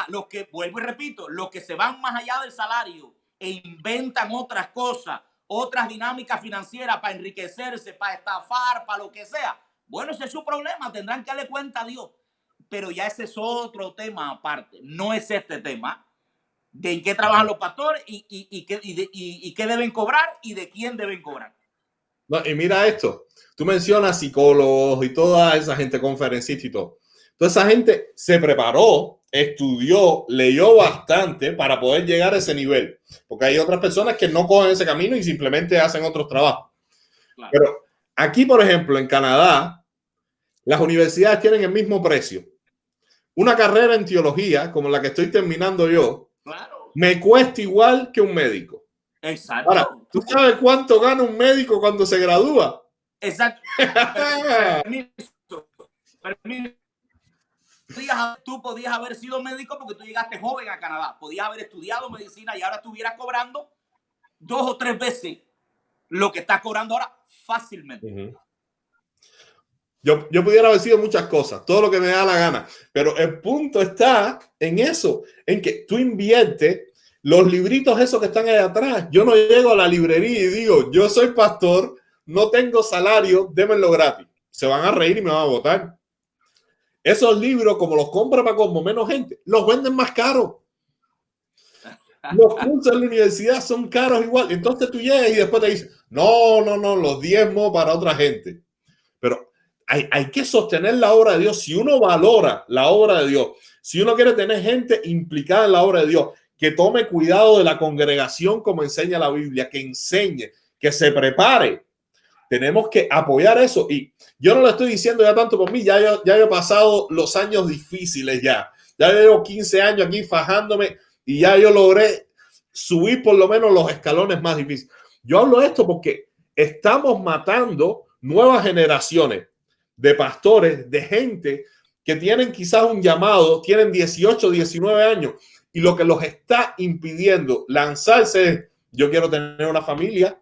Los que, vuelvo y repito, los que se van más allá del salario e inventan otras cosas, otras dinámicas financieras para enriquecerse, para estafar, para lo que sea. Bueno, ese es su problema, tendrán que darle cuenta a Dios. Pero ya ese es otro tema aparte. No es este tema de en qué trabajan los pastores y qué deben cobrar y de quién deben cobrar.
No, y mira esto, tú mencionas psicólogos y toda esa gente, conferencistas y todo. Toda esa gente se preparó, estudió, leyó bastante para poder llegar a ese nivel. Porque hay otras personas que no cogen ese camino y simplemente hacen otros trabajos. Claro. Pero aquí, por ejemplo, en Canadá, las universidades tienen el mismo precio. Una carrera en teología, como la que estoy terminando yo, claro, me cuesta igual que un médico.
Exacto.
Ahora, ¿tú sabes cuánto gana un médico cuando se gradúa?
Exacto. Permiso. Tú podías haber sido médico porque tú llegaste joven a Canadá. Podías haber estudiado medicina y ahora estuvieras cobrando 2 o 3 veces lo que estás cobrando ahora fácilmente. Uh-huh.
Yo pudiera haber sido muchas cosas, todo lo que me da la gana, pero el punto está en eso, en que tú inviertes los libritos esos que están ahí atrás. Yo no llego a la librería y digo, yo soy pastor, no tengo salario, démenlo gratis. Se van a reír y me van a votar. Esos libros, como los compra para como menos gente, los venden más caros. Los cursos en la universidad son caros igual. Entonces tú llegas y después te dices, no, los diezmos para otra gente. Pero hay que sostener la obra de Dios. Si uno valora la obra de Dios, si uno quiere tener gente implicada en la obra de Dios, que tome cuidado de la congregación como enseña la Biblia, que enseñe, que se prepare, tenemos que apoyar eso. Y yo no lo estoy diciendo ya tanto por mí, ya he pasado los años difíciles ya llevo 15 años aquí fajándome y ya yo logré subir por lo menos los escalones más difíciles. Yo hablo de esto porque estamos matando nuevas generaciones de pastores, de gente que tienen quizás un llamado, tienen 18, 19 años y lo que los está impidiendo lanzarse es, yo quiero tener una familia,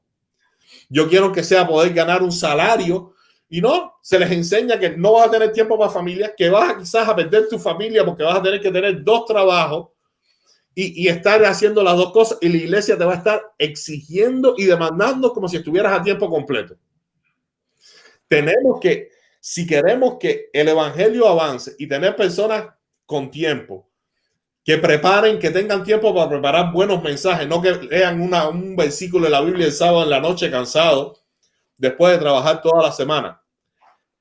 yo quiero que sea poder ganar un salario y no, se les enseña que no vas a tener tiempo para familia, que vas quizás a perder tu familia porque vas a tener que tener 2 trabajos y estar haciendo las 2 cosas y la iglesia te va a estar exigiendo y demandando como si estuvieras a tiempo completo. tenemos que, si queremos que el evangelio avance y tener personas con tiempo, que preparen, que tengan tiempo para preparar buenos mensajes, no que lean un versículo de la Biblia el sábado en la noche cansado, después de trabajar toda la semana.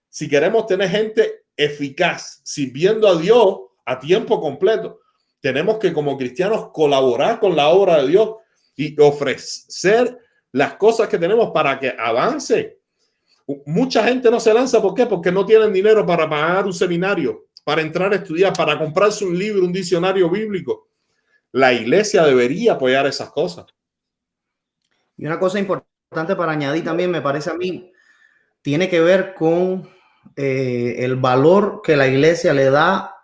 Si queremos tener gente eficaz, sirviendo a Dios a tiempo completo, tenemos que como cristianos colaborar con la obra de Dios y ofrecer las cosas que tenemos para que avance. Mucha gente no se lanza, ¿por qué? Porque no tienen dinero para pagar un seminario, para entrar a estudiar, para comprarse un libro, un diccionario bíblico. La iglesia debería apoyar esas cosas.
Y una cosa importante para añadir también, me parece a mí, tiene que ver con el valor que la iglesia le da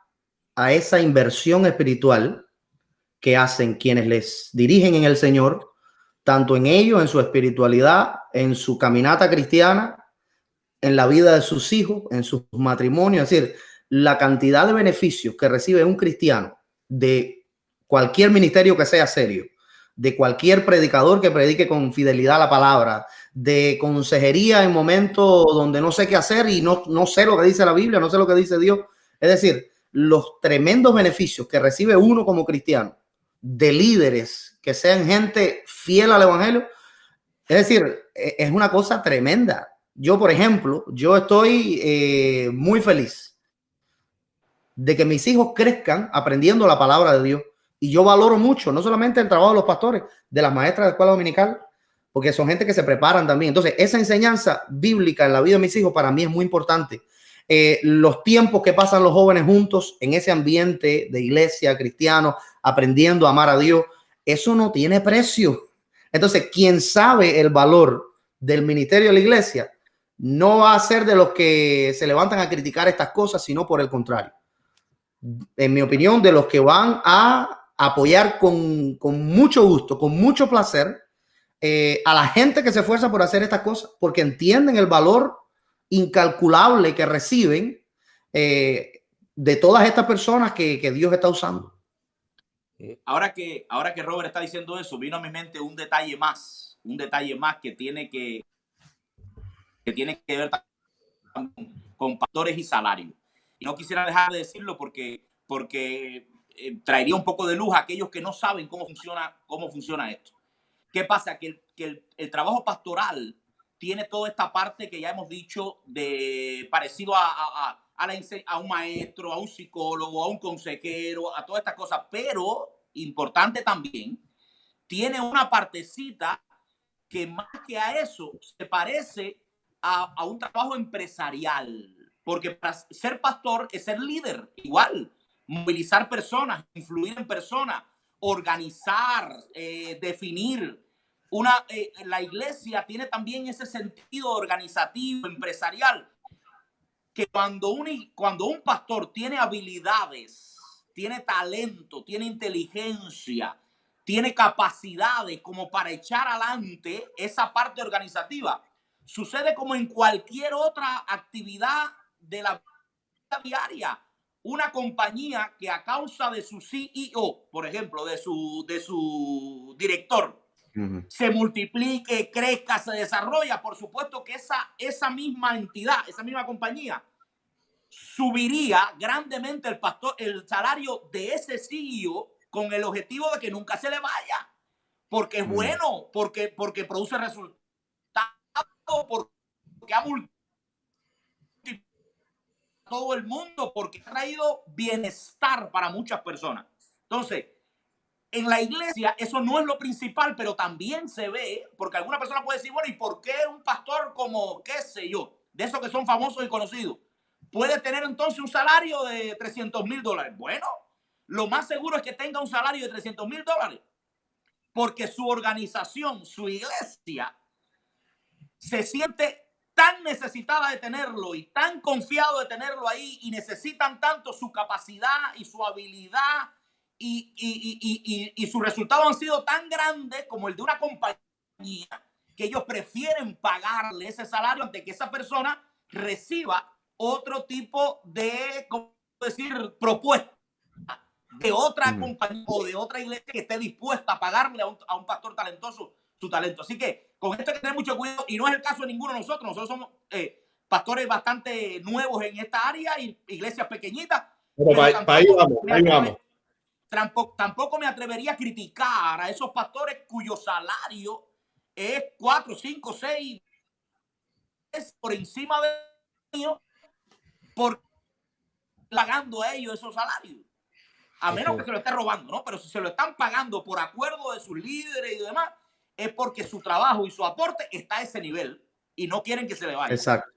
a esa inversión espiritual que hacen quienes les dirigen en el Señor, tanto en ellos, en su espiritualidad, en su caminata cristiana, en la vida de sus hijos, en sus matrimonios. Es decir, la cantidad de beneficios que recibe un cristiano de cualquier ministerio que sea serio, de cualquier predicador que predique con fidelidad la palabra, de consejería en momentos donde no sé qué hacer y no sé lo que dice la Biblia, no sé lo que dice Dios. Es decir, los tremendos beneficios que recibe uno como cristiano de líderes que sean gente fiel al evangelio, es decir, es una cosa tremenda. Yo, por ejemplo, yo estoy muy feliz de que mis hijos crezcan aprendiendo la palabra de Dios. Y yo valoro mucho, no solamente el trabajo de los pastores, de las maestras de escuela dominical, porque son gente que se preparan también. Entonces, esa enseñanza bíblica en la vida de mis hijos para mí es muy importante. Los tiempos que pasan los jóvenes juntos en ese ambiente de iglesia, cristiano, aprendiendo a amar a Dios, eso no tiene precio. Entonces, quien sabe el valor del ministerio de la iglesia no va a ser de los que se levantan a criticar estas cosas, sino por el contrario. En mi opinión, de los que van a apoyar con mucho gusto, con mucho placer a la gente que se esfuerza por hacer estas cosas, porque entienden el valor incalculable que reciben de todas estas personas que Dios está usando.
Ahora que Robert está diciendo eso, vino a mi mente un detalle más que tiene que ver con pastores y salarios. Y no quisiera dejar de decirlo porque traería un poco de luz a aquellos que no saben cómo funciona esto. ¿Qué pasa? Que el trabajo pastoral tiene toda esta parte que ya hemos dicho de parecido a un maestro, a un psicólogo, a un consejero, a todas estas cosas, pero importante también, tiene una partecita que más que a eso se parece a un trabajo empresarial, porque para ser pastor es ser líder, igual, movilizar personas, influir en personas, organizar, definir. La iglesia tiene también ese sentido organizativo, empresarial, que cuando un pastor tiene habilidades, tiene talento, tiene inteligencia, tiene capacidades como para echar adelante esa parte organizativa, sucede como en cualquier otra actividad de la vida diaria. Una compañía que a causa de su CEO, por ejemplo, de su director, se multiplique, crezca, se desarrolla, por supuesto que esa misma entidad, esa misma compañía, subiría grandemente el salario de ese CEO con el objetivo de que nunca se le vaya, porque es bueno, porque produce resultados, porque ha multiplicado todo el mundo, porque ha traído bienestar para muchas personas. Entonces, en la iglesia eso no es lo principal, pero también se ve, porque alguna persona puede decir, bueno, ¿y por qué un pastor como, qué sé yo, de esos que son famosos y conocidos, puede tener entonces un salario de $300,000? Bueno, lo más seguro es que tenga un salario de $300,000, porque su organización, su iglesia, se siente tan necesitada de tenerlo y tan confiado de tenerlo ahí, y necesitan tanto su capacidad y su habilidad y sus resultados han sido tan grandes como el de una compañía, que ellos prefieren pagarle ese salario antes que esa persona reciba otro tipo de, ¿cómo decir?, propuesta de otra compañía o de otra iglesia que esté dispuesta a pagarle a un pastor talentoso su talento. Así que con esto hay que tener mucho cuidado, y no es el caso de ninguno de nosotros. Nosotros somos pastores bastante nuevos en esta área y iglesias pequeñitas.
Pero ahí vamos.
Tampoco me atrevería a criticar a esos pastores cuyo salario es 4, 5, 6 por encima de mío, por pagando a ellos esos salarios. A menos que se lo esté robando, ¿no? Pero si se lo están pagando por acuerdo de sus líderes y demás, es porque su trabajo y su aporte está a ese nivel y no quieren que se le vaya.
Exacto.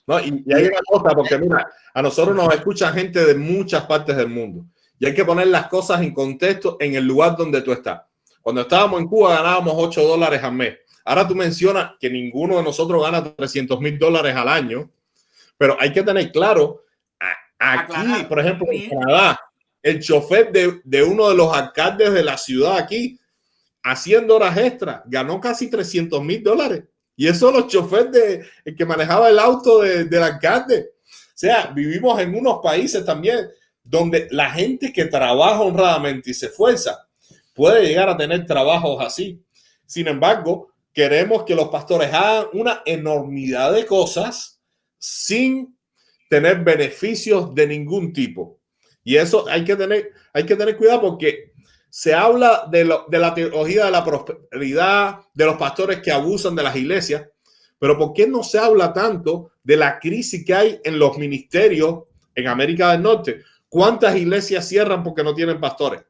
No, y hay una cosa, porque mira, a nosotros nos escucha gente de muchas partes del mundo y hay que poner las cosas en contexto en el lugar donde tú estás. Cuando estábamos en Cuba ganábamos $8 al mes. Ahora tú mencionas que ninguno de nosotros gana $300,000 al año, pero hay que tener claro, aquí, por ejemplo, en Canadá, el chofer de uno de los alcaldes de la ciudad aquí, haciendo horas extras, ganó casi $300,000. Y eso los choferes el que manejaba el auto del alcalde. O sea, vivimos en unos países también donde la gente que trabaja honradamente y se esfuerza puede llegar a tener trabajos así. Sin embargo, queremos que los pastores hagan una enormidad de cosas sin tener beneficios de ningún tipo. Y eso hay que tener cuidado porque se habla de la teología de la prosperidad, de los pastores que abusan de las iglesias, pero ¿por qué no se habla tanto de la crisis que hay en los ministerios en América del Norte? ¿Cuántas iglesias cierran porque no tienen pastores?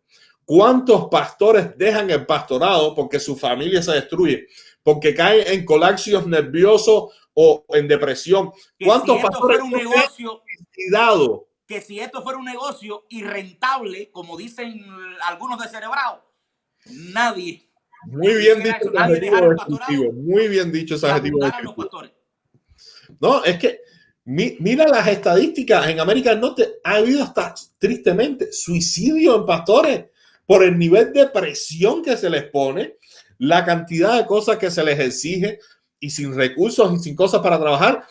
¿Cuántos pastores dejan el pastorado porque su familia se destruye? Porque caen en colapsos nerviosos o en depresión. ¿Cuántos pastores
fuera un negocio?
Cuidado.
Que si esto fuera un negocio irrentable, como dicen algunos descerebrados, nadie.
Muy bien dicho ese adjetivo. Muy bien dicho ese adjetivo. No, es que mira las estadísticas. En América del Norte ha habido hasta, tristemente, suicidio en pastores por el nivel de presión que se les pone, la cantidad de cosas que se les exige y sin recursos y sin cosas para trabajar.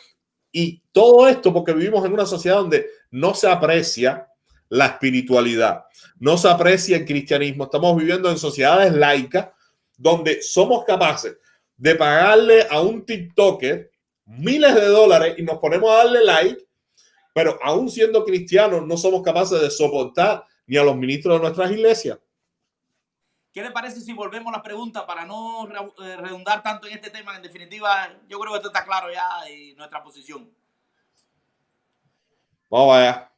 Y todo esto porque vivimos en una sociedad donde no se aprecia la espiritualidad, no se aprecia el cristianismo. Estamos viviendo en sociedades laicas donde somos capaces de pagarle a un TikToker miles de dólares y nos ponemos a darle like, pero aún siendo cristianos no somos capaces de soportar ni a los ministros de nuestras iglesias.
¿Qué le parece si volvemos a la pregunta para no redundar tanto en este tema? En definitiva, yo creo que esto está claro ya en nuestra posición.
Vamos allá.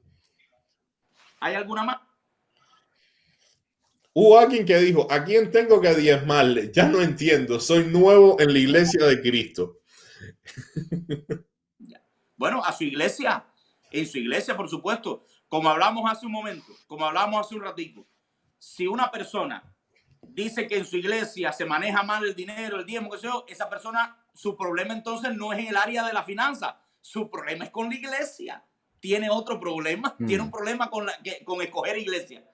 ¿Hay alguna más?
Hubo alguien que dijo, ¿a quién tengo que diezmarle? Ya no entiendo, soy nuevo en la iglesia de Cristo.
Bueno, a su iglesia, en su iglesia, por supuesto. Como hablamos hace un momento, como hablamos hace un ratico, si una persona dice que en su iglesia se maneja mal el dinero, el diezmo, que sé yo, esa persona, su problema entonces no es en el área de la finanza, su problema es con la iglesia. Tiene otro problema, tiene un problema con escoger iglesia,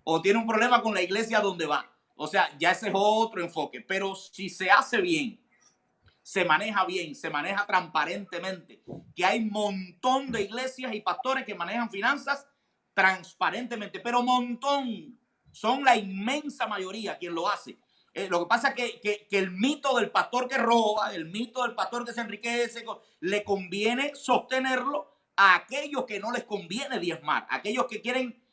o tiene un problema con la iglesia donde va. O sea, ya ese es otro enfoque. Pero si se hace bien, se maneja transparentemente, que hay un montón de iglesias y pastores que manejan finanzas transparentemente, pero montón. Son la inmensa mayoría quien lo hace. Lo que pasa es que el mito del pastor que roba, el mito del pastor que se enriquece, le conviene sostenerlo a aquellos que no les conviene diezmar, aquellos que quieren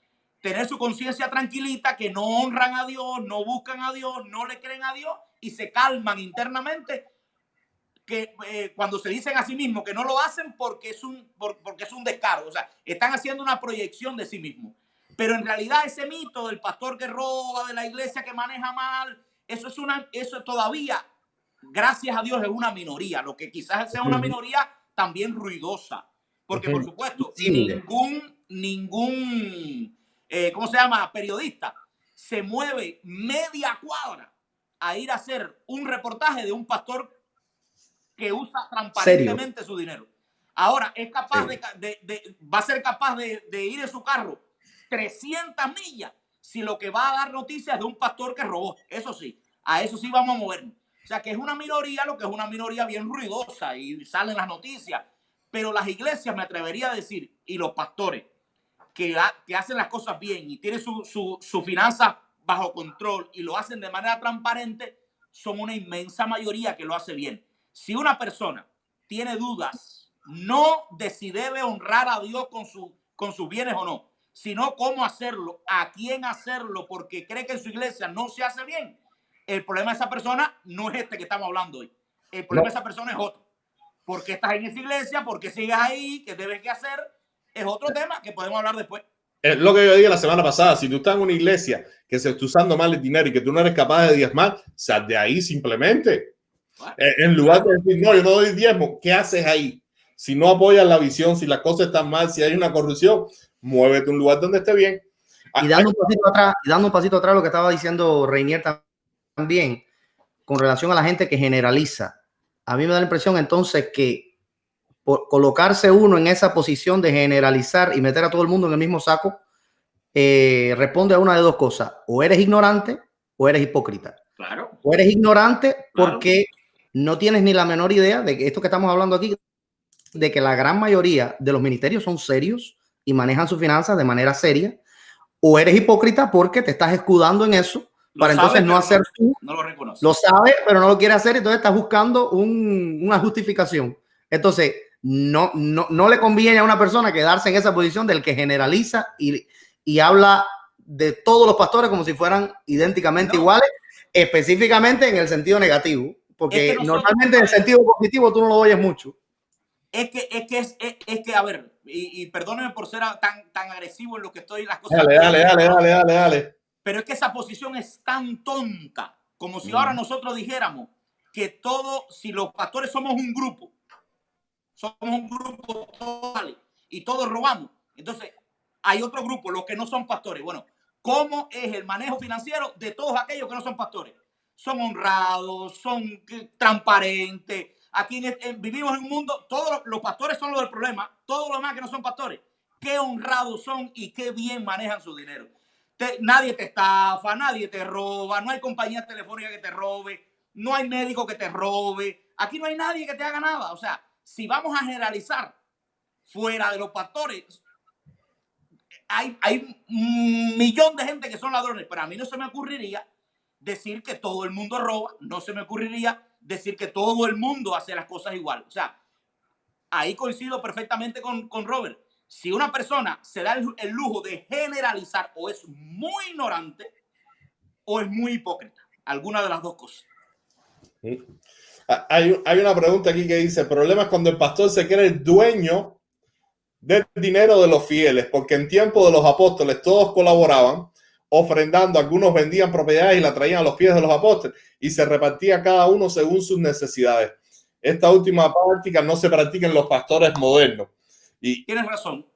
tener su conciencia tranquilita, que no honran a Dios, no buscan a Dios, no le creen a Dios y se calman internamente, que cuando se dicen a sí mismos que no lo hacen porque es un descaro, o sea, están haciendo una proyección de sí mismos. Pero en realidad ese mito del pastor que roba, de la iglesia que maneja mal, eso todavía, gracias a Dios, es una minoría. Lo que quizás sea una minoría también ruidosa. Porque, por supuesto, ningún ¿cómo se llama? Periodista se mueve media cuadra a ir a hacer un reportaje de un pastor que usa transparentemente su dinero. Ahora, es capaz va a ser capaz de ir en su carro 300 millas si lo que va a dar noticias de un pastor que robó. Eso sí, a eso sí vamos a movernos. O sea, que es una minoría, lo que es una minoría bien ruidosa y salen las noticias. Pero las iglesias, me atrevería a decir, y los pastores que hacen las cosas bien y tienen su finanza bajo control y lo hacen de manera transparente, son una inmensa mayoría que lo hace bien. Si una persona tiene dudas no de si debe honrar a Dios con sus bienes o no, sino cómo hacerlo, a quién hacerlo, porque cree que en su iglesia no se hace bien. El problema de esa persona no es este que estamos hablando hoy. El problema de esa persona es otro. ¿Por qué estás en esa iglesia? ¿Por qué sigues ahí? ¿Qué debes que hacer? Es otro tema que podemos hablar después.
Es lo que yo dije la semana pasada. Si tú estás en una iglesia que se está usando mal el dinero y que tú no eres capaz de diezmar, sal de ahí simplemente. Bueno, en lugar de decir, no, yo no doy diezmo, ¿qué haces ahí? Si no apoyas la visión, si las cosas están mal, si hay una corrupción, muévete a un lugar donde esté bien.
Y dando un pasito atrás, lo que estaba diciendo Reinier también, con relación a la gente que generaliza. A mí me da la impresión entonces que por colocarse uno en esa posición de generalizar y meter a todo el mundo en el mismo saco, responde a una de dos cosas: o eres ignorante o eres hipócrita.
Claro.
O eres ignorante porque no tienes ni la menor idea de que esto que estamos hablando aquí, de que la gran mayoría de los ministerios son serios y manejan sus finanzas de manera seria, o eres hipócrita porque te estás escudando en eso para entonces no hacer tú.
No lo reconoce.
Lo sabe, pero no lo quiere hacer, entonces estás buscando una justificación. Entonces, no le conviene a una persona quedarse en esa posición del que generaliza y habla de todos los pastores como si fueran idénticamente iguales, específicamente en el sentido negativo, porque normalmente en el sentido positivo tú no lo oyes mucho.
Es que, a ver, y perdónenme por ser tan agresivo en lo que estoy, las cosas.
Dale.
Pero es que esa posición es tan tonta, como si ahora nosotros dijéramos que si los pastores somos un grupo total y todos robamos. Entonces, hay otro grupo, los que no son pastores. Bueno, ¿cómo es el manejo financiero de todos aquellos que no son pastores? Son honrados, son transparentes. Aquí vivimos en un mundo, todos los pastores son los del problema, todos los demás que no son pastores, qué honrados son y qué bien manejan su dinero. Nadie te estafa, nadie te roba, no hay compañía telefónica que te robe, no hay médico que te robe, aquí no hay nadie que te haga nada. O sea, si vamos a generalizar fuera de los pastores, hay un millón de gente que son ladrones, pero a mí no se me ocurriría decir que todo el mundo roba, no se me ocurriría decir que todo el mundo hace las cosas igual. O sea, ahí coincido perfectamente con Robert. Si una persona se da el lujo de generalizar, o es muy ignorante o es muy hipócrita. Alguna de las dos cosas.
Hay una pregunta aquí que dice: el problema es cuando el pastor se cree el dueño del dinero de los fieles, porque en tiempo de los apóstoles todos colaboraban, ofrendando, algunos vendían propiedades y la traían a los pies de los apóstoles y se repartía cada uno según sus necesidades. Esta última práctica no se practica en los pastores modernos. Y
tienes razón.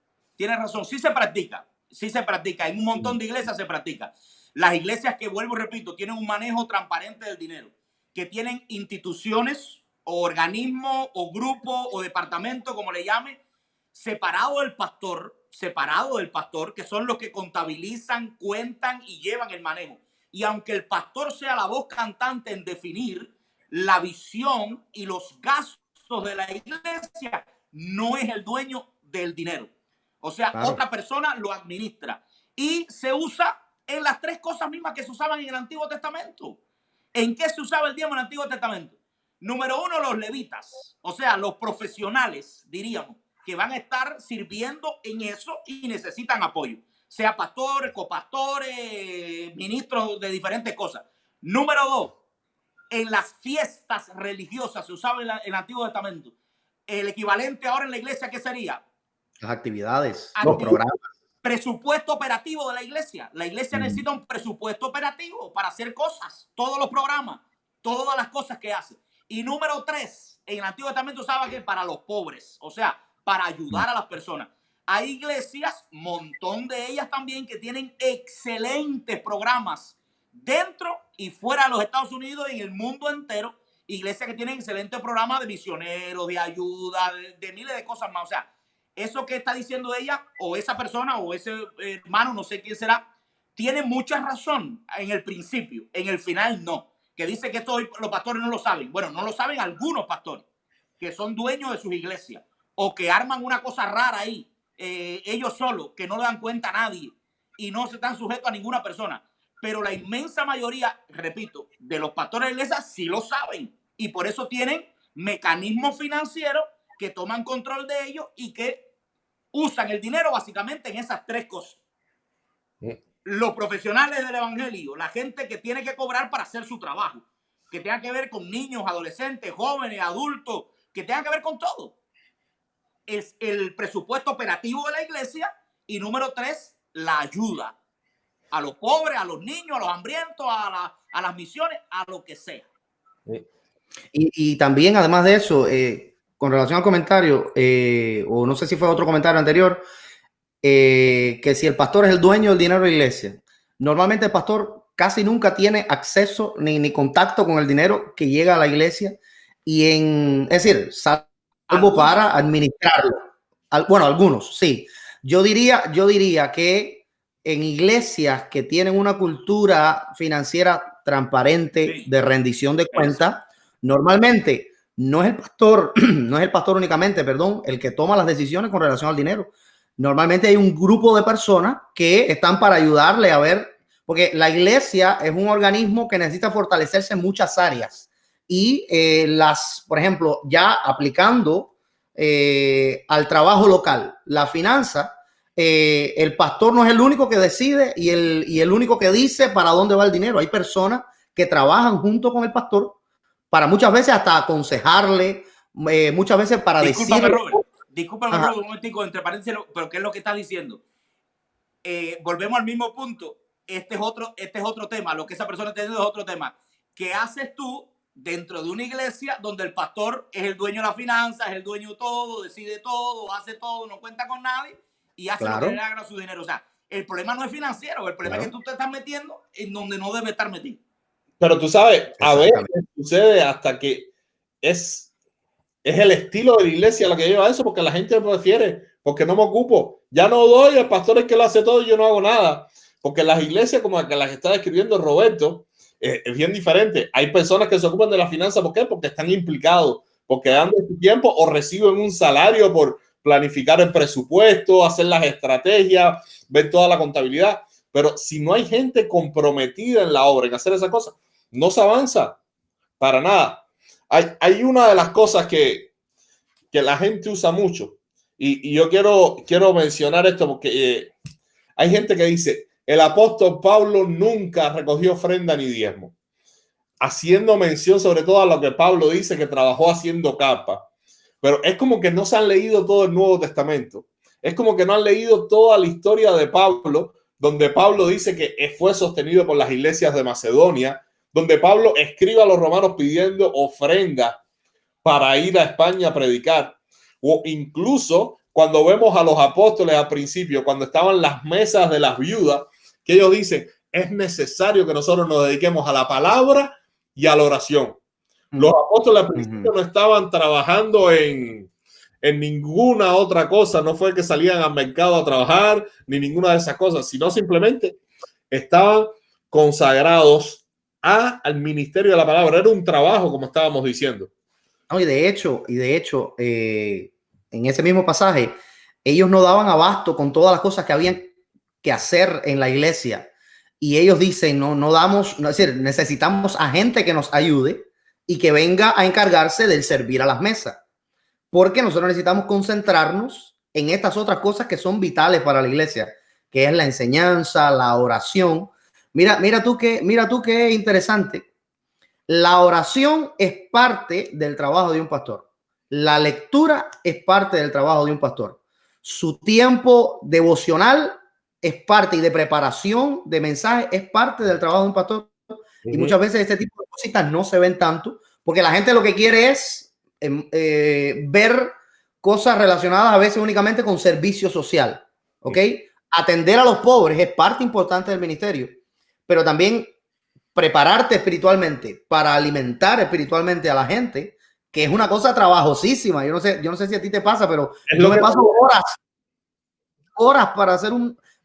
Sí se practica. En un montón de iglesias se practica. Las iglesias que, vuelvo y repito, tienen un manejo transparente del dinero, que tienen instituciones o organismos o grupos o departamentos, como le llame, separado del pastor, que son los que contabilizan, cuentan y llevan el manejo. Y aunque el pastor sea la voz cantante en definir la visión y los gastos de la iglesia, no es el dueño del dinero. O sea, claro, otra persona lo administra. Y se usa en las tres cosas mismas que se usaban en el Antiguo Testamento. ¿En qué se usaba el diezmo en el Antiguo Testamento? Número uno, los levitas. O sea, los profesionales, diríamos, que van a estar sirviendo en eso y necesitan apoyo. Sea pastores, copastores, ministros de diferentes cosas. Número dos, en las fiestas religiosas se usaba en el Antiguo Testamento. El equivalente ahora en la iglesia, ¿qué sería?
Las actividades, los programas.
Presupuesto operativo de la iglesia. La iglesia necesita un presupuesto operativo para hacer cosas, todos los programas, todas las cosas que hace. Y número tres, en el Antiguo Testamento usaba que para los pobres, o sea, para ayudar a las personas. Hay iglesias, montón de ellas también, que tienen excelentes programas dentro y fuera de los Estados Unidos y en el mundo entero. Iglesias que tienen excelentes programas de misioneros, de ayuda, de miles de cosas más. O sea, eso que está diciendo ella, o esa persona, o ese hermano, no sé quién será, tiene mucha razón en el principio. En el final, no. Que dice que esto los pastores no lo saben. Bueno, no lo saben algunos pastores, que son dueños de sus iglesias, o que arman una cosa rara ahí, ellos solos, que no le dan cuenta a nadie, y no se están sujetos a ninguna persona. Pero la inmensa mayoría, repito, de los pastores de la iglesia sí lo saben, y por eso tienen mecanismos financieros que toman control de ellos y que usan el dinero básicamente en esas tres cosas. Los profesionales del evangelio, la gente que tiene que cobrar para hacer su trabajo, que tenga que ver con niños, adolescentes, jóvenes, adultos, que tenga que ver con todo. Es el presupuesto operativo de la iglesia. Y número 3, la ayuda a los pobres, a los niños, a los hambrientos, a las misiones, a lo que sea.
Y también, además de eso, con relación al comentario, o no sé si fue otro comentario anterior, que si el pastor es el dueño del dinero de la iglesia, normalmente el pastor casi nunca tiene acceso ni contacto con el dinero que llega a la iglesia, es decir, salvo para administrarlo. Bueno, algunos, sí. Yo diría que en iglesias que tienen una cultura financiera transparente, sí, de rendición de cuentas, normalmente no es el pastor únicamente, el que toma las decisiones con relación al dinero. Normalmente hay un grupo de personas que están para ayudarle a ver, porque la iglesia es un organismo que necesita fortalecerse en muchas áreas. Y por ejemplo, ya aplicando al trabajo local, la finanza, el pastor no es el único que decide y el único que dice para dónde va el dinero. Hay personas que trabajan junto con el pastor para muchas veces hasta aconsejarle, muchas veces para decirle.
Discúlpame, Robert, un momentico, entre paréntesis, pero ¿qué es lo que estás diciendo? Volvemos al mismo punto. Este es otro tema. Lo que esa persona está diciendo es otro tema. ¿Qué haces tú dentro de una iglesia donde el pastor es el dueño de las finanzas, es el dueño de todo, decide todo, hace todo, no cuenta con nadie y hace lo que le haga su dinero? O sea, el problema no es financiero, el problema es que tú te estás metiendo en donde no debes estar metido.
Pero tú sabes, a veces sucede hasta que es el estilo de la iglesia lo que lleva a eso, porque la gente prefiere, porque no me ocupo, ya no doy, el pastor es que lo hace todo y yo no hago nada. Porque las iglesias como las que está describiendo Roberto, es bien diferente. Hay personas que se ocupan de la finanza, ¿por qué? Porque están implicados, porque dan de su tiempo o reciben un salario por planificar el presupuesto, hacer las estrategias, ver toda la contabilidad. Pero si no hay gente comprometida en la obra, en hacer esas cosas, no se avanza para nada. Hay una de las cosas que la gente usa mucho, y yo quiero mencionar esto porque hay gente que dice, el apóstol Pablo nunca recogió ofrenda ni diezmo, haciendo mención sobre todo a lo que Pablo dice que trabajó haciendo capa. Pero es como que no se han leído todo el Nuevo Testamento. Es como que no han leído toda la historia de Pablo, donde Pablo dice que fue sostenido por las iglesias de Macedonia, donde Pablo escribe a los romanos pidiendo ofrenda para ir a España a predicar. O incluso cuando vemos a los apóstoles al principio, cuando estaban las mesas de las viudas, que ellos dicen, es necesario que nosotros nos dediquemos a la palabra y a la oración. Los apóstoles al principio no estaban trabajando en ninguna otra cosa, no fue que salían al mercado a trabajar, ni ninguna de esas cosas, sino simplemente estaban consagrados al ministerio de la palabra. Era un trabajo, como estábamos diciendo.
No, y de hecho, en ese mismo pasaje, ellos no daban abasto con todas las cosas que habían que hacer en la iglesia. Y ellos dicen, no damos, es decir, necesitamos a gente que nos ayude y que venga a encargarse del servir a las mesas. Porque nosotros necesitamos concentrarnos en estas otras cosas que son vitales para la iglesia, que es la enseñanza, la oración. Mira tú qué interesante. La oración es parte del trabajo de un pastor. La lectura es parte del trabajo de un pastor. Su tiempo devocional es parte, y de preparación de mensajes es parte del trabajo de un pastor. Y muchas veces este tipo de cositas no se ven tanto, porque la gente lo que quiere es ver cosas relacionadas a veces únicamente con servicio social. ¿Ok? Atender a los pobres es parte importante del ministerio, pero también prepararte espiritualmente para alimentar espiritualmente a la gente, que es una cosa trabajosísima. Yo no sé si a ti te pasa, pero yo me paso horas para hacer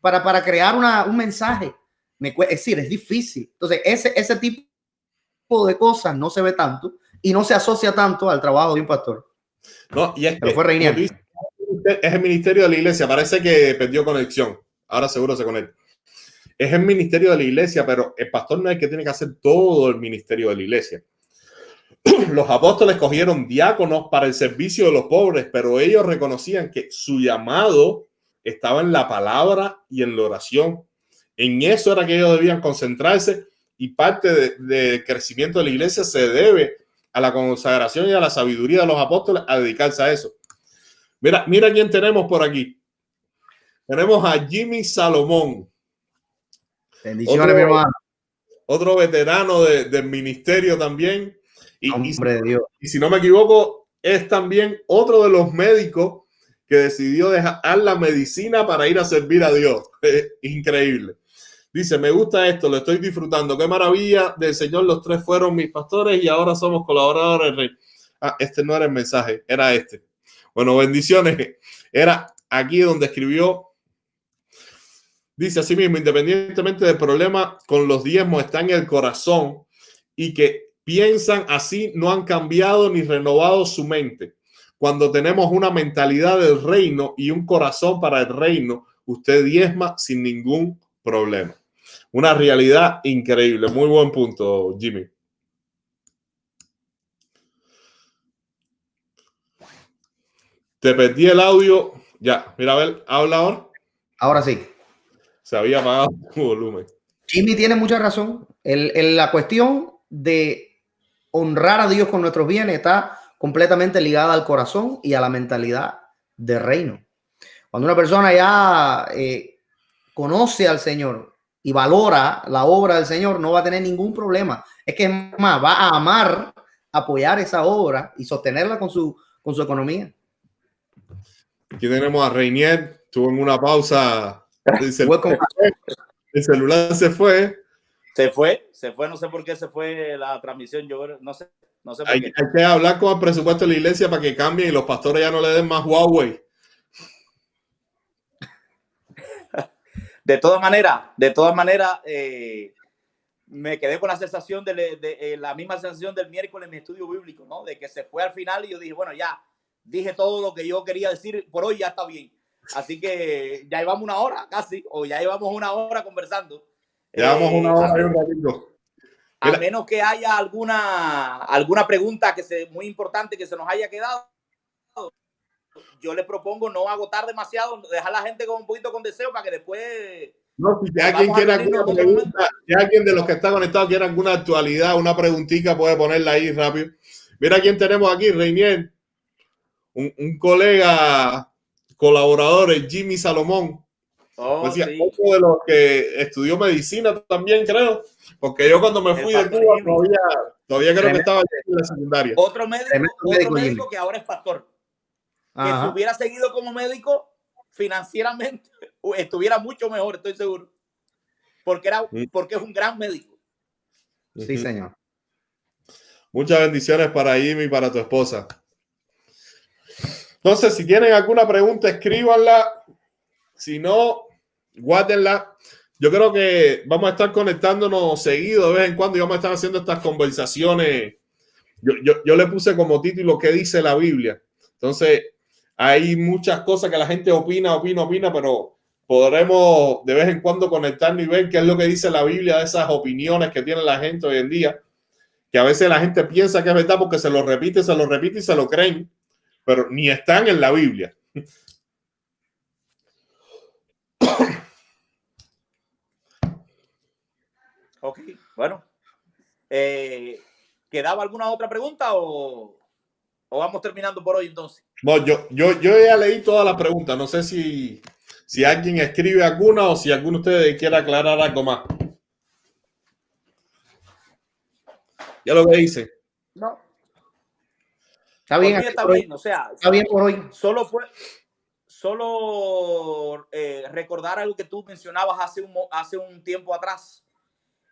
para crear un mensaje. Es decir, es difícil. Entonces, ese tipo de cosas no se ve tanto y no se asocia tanto al trabajo de un pastor.
No, y es
pero fue Reinier.
Es el ministerio de la iglesia. Parece que perdió conexión. Ahora seguro se conecta. Es el ministerio de la iglesia, pero el pastor no es el que tiene que hacer todo el ministerio de la iglesia. los apóstoles cogieron diáconos para el servicio de los pobres, pero ellos reconocían que su llamado estaba en la palabra y en la oración. En eso era que ellos debían concentrarse, y parte del crecimiento de la iglesia se debe a la consagración y a la sabiduría de los apóstoles a dedicarse a eso. Mira quién tenemos por aquí. Tenemos a Jimmy Salomón.
Bendiciones, mi hermano.
Otro veterano del ministerio también.
Hombre de Dios.
Y si no me equivoco, es también otro de los médicos que decidió dejar la medicina para ir a servir a Dios. Increíble. Dice, me gusta esto, lo estoy disfrutando. Qué maravilla del Señor. Los tres fueron mis pastores y ahora somos colaboradores del Rey. Ah, este no era el mensaje, era este. Bueno, bendiciones. Era aquí donde escribió. Dice así mismo, independientemente del problema con los diezmos, está en el corazón, y que piensan así no han cambiado ni renovado su mente. Cuando tenemos una mentalidad del reino y un corazón para el reino, usted diezma sin ningún problema. Una realidad increíble. Muy buen punto, Jimmy. Te perdí el audio. Ya, mira, a ver, habla ahora.
Ahora sí.
Se había apagado el volumen.
Jimmy tiene mucha razón. La cuestión de honrar a Dios con nuestros bienes está completamente ligada al corazón y a la mentalidad de reino. Cuando una persona ya conoce al Señor y valora la obra del Señor, no va a tener ningún problema. Es que más va a amar apoyar esa obra y sostenerla con su economía.
Aquí tenemos a Reinier. Estuvo en una pausa. El celular se fue.
Se fue, no sé por qué se fue la transmisión, yo no sé por qué.
Hay que hablar con el presupuesto de la iglesia para que cambie y los pastores ya no le den más Huawei.
De todas maneras, me quedé con la sensación de la misma sensación del miércoles en mi estudio bíblico, ¿no? De que se fue al final y yo dije, bueno, ya dije todo lo que yo quería decir, por hoy ya está bien. Así que ya llevamos una hora casi, o ya llevamos una hora conversando.
Llevamos una hora y un ratito.
A menos que haya alguna pregunta muy importante que se nos haya quedado, yo le propongo no agotar demasiado, dejar a la gente con un poquito con deseo para que después...
No, si alguien quiere alguna pregunta, si alguien de los que está conectado quiere alguna actualidad, una preguntita, puede ponerla ahí rápido. Mira quién tenemos aquí, Reinier. Un colega colaborador, el Jimmy Salomón. Pues sí. Otro de los que estudió medicina también, creo, porque yo cuando me fui de Cuba todavía creo que estaba en la secundaria.
Otro médico que ahora es pastor.
Ajá.
Que si hubiera seguido como médico financieramente estuviera mucho mejor, estoy seguro, porque es un gran médico.
Sí, señor.
Muchas bendiciones para Jimmy y para tu esposa. Entonces, si tienen alguna pregunta, escríbanla. Si no, guárdenla. Yo creo que vamos a estar conectándonos seguido de vez en cuando y vamos a estar haciendo estas conversaciones. Yo le puse como título ¿qué dice la Biblia? Entonces, hay muchas cosas que la gente opina, pero podremos de vez en cuando conectarnos y ver qué es lo que dice la Biblia de esas opiniones que tiene la gente hoy en día, que a veces la gente piensa que es verdad porque se lo repite y se lo creen, pero ni están en la Biblia.
Ok, bueno. ¿Quedaba alguna otra pregunta o vamos terminando por hoy entonces?
No, yo ya leí todas las preguntas. No sé si alguien escribe alguna o si alguno de ustedes quiere aclarar algo más. ¿Ya lo que dice?
No.
Está bien.
Está bien, o sea,
está bien por hoy.
Solo recordar algo que tú mencionabas hace un tiempo atrás.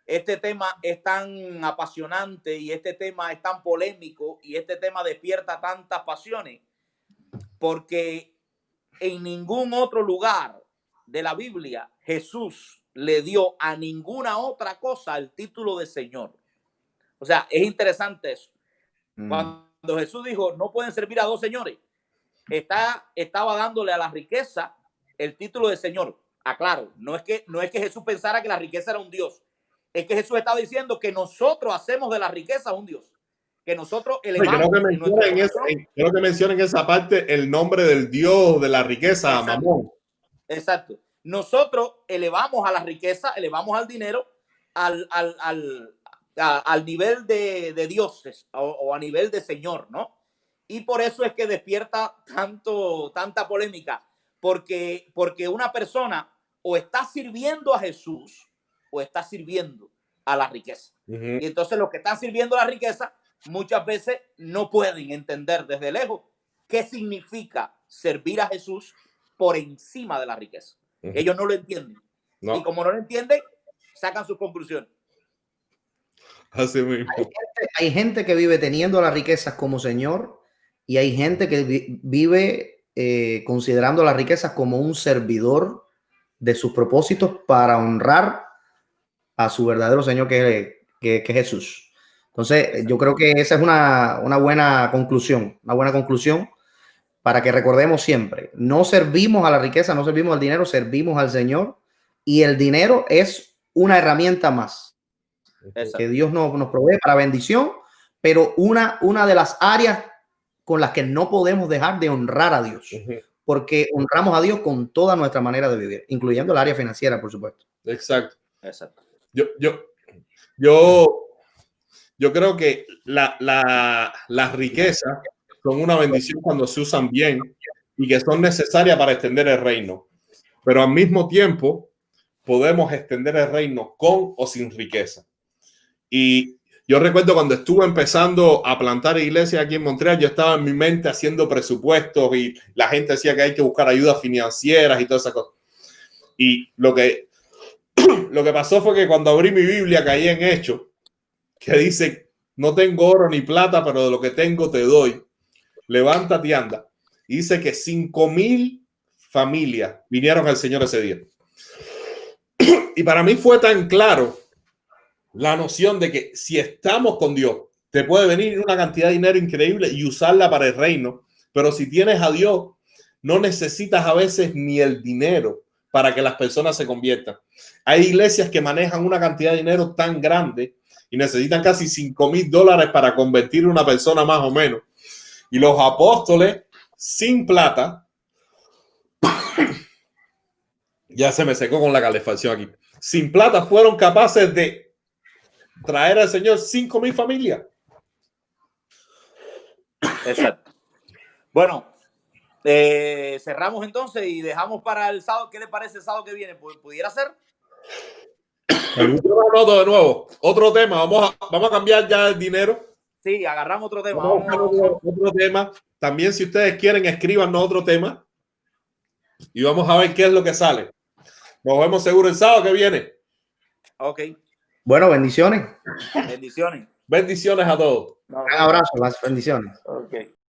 Este tema es tan apasionante y este tema es tan polémico y este tema despierta tantas pasiones porque en ningún otro lugar de la Biblia Jesús le dio a ninguna otra cosa el título de Señor. O sea, es interesante eso. Cuando Jesús dijo, no pueden servir a dos señores, estaba dándole a la riqueza el título de Señor. Aclaro, no es que Jesús pensara que la riqueza era un Dios. Es que Jesús estaba diciendo que nosotros hacemos de la riqueza un Dios. que nosotros
Creo
elevamos
que mencionen esa parte el nombre del Dios de la riqueza,
exacto,
Mamón.
Exacto. Nosotros elevamos a la riqueza, elevamos al dinero al nivel de dioses o a nivel de Señor, ¿no? Y por eso es que despierta tanta polémica, porque una persona o está sirviendo a Jesús o está sirviendo a la riqueza. Y entonces los que están sirviendo a la riqueza muchas veces no pueden entender desde lejos qué significa servir a Jesús por encima de la riqueza. Ellos no lo entienden. No. Y como no lo entienden, sacan sus conclusiones.
Así mismo.
Hay gente que vive teniendo las riquezas como Señor y hay gente que vive considerando las riquezas como un servidor de sus propósitos para honrar a su verdadero Señor que es Jesús. Entonces, yo creo que esa es una buena conclusión, para que recordemos siempre, no servimos a la riqueza, no servimos al dinero, servimos al Señor, y el dinero es una herramienta más. Exacto. Que Dios nos provee para bendición, pero una de las áreas con las que no podemos dejar de honrar a Dios, porque honramos a Dios con toda nuestra manera de vivir, incluyendo el área financiera, por supuesto.
Exacto. Yo creo que las riquezas son una bendición cuando se usan bien y que son necesarias para extender el reino. Pero al mismo tiempo podemos extender el reino con o sin riqueza. Y yo recuerdo cuando estuve empezando a plantar iglesias aquí en Montreal, yo estaba en mi mente haciendo presupuestos y la gente decía que hay que buscar ayudas financieras y todas esas cosas. Y lo que pasó fue que cuando abrí mi Biblia caí en Hechos, que dice, no tengo oro ni plata, pero de lo que tengo te doy. Levántate y anda. Y dice que 5,000 familias vinieron al Señor ese día. Y para mí fue tan claro la noción de que si estamos con Dios, te puede venir una cantidad de dinero increíble y usarla para el reino. Pero si tienes a Dios, no necesitas a veces ni el dinero para que las personas se conviertan. Hay iglesias que manejan una cantidad de dinero tan grande y necesitan casi $5,000 para convertir a una persona más o menos. Y los apóstoles, sin plata, ya se me secó con la calefacción aquí, sin plata fueron capaces de traer al Señor 5,000 familias.
Exacto. Bueno, cerramos entonces y dejamos para el sábado. ¿Qué le parece el sábado que viene? ¿Pudiera ser?
De nuevo, otro tema. Vamos a cambiar ya el dinero.
Sí, agarramos otro tema.
Otro tema. También, si ustedes quieren, escríbanos otro tema y vamos a ver qué es lo que sale. Nos vemos seguro el sábado que viene.
Ok.
Bueno, bendiciones.
Bendiciones.
Bendiciones a todos.
Un abrazo, las bendiciones.
Okay.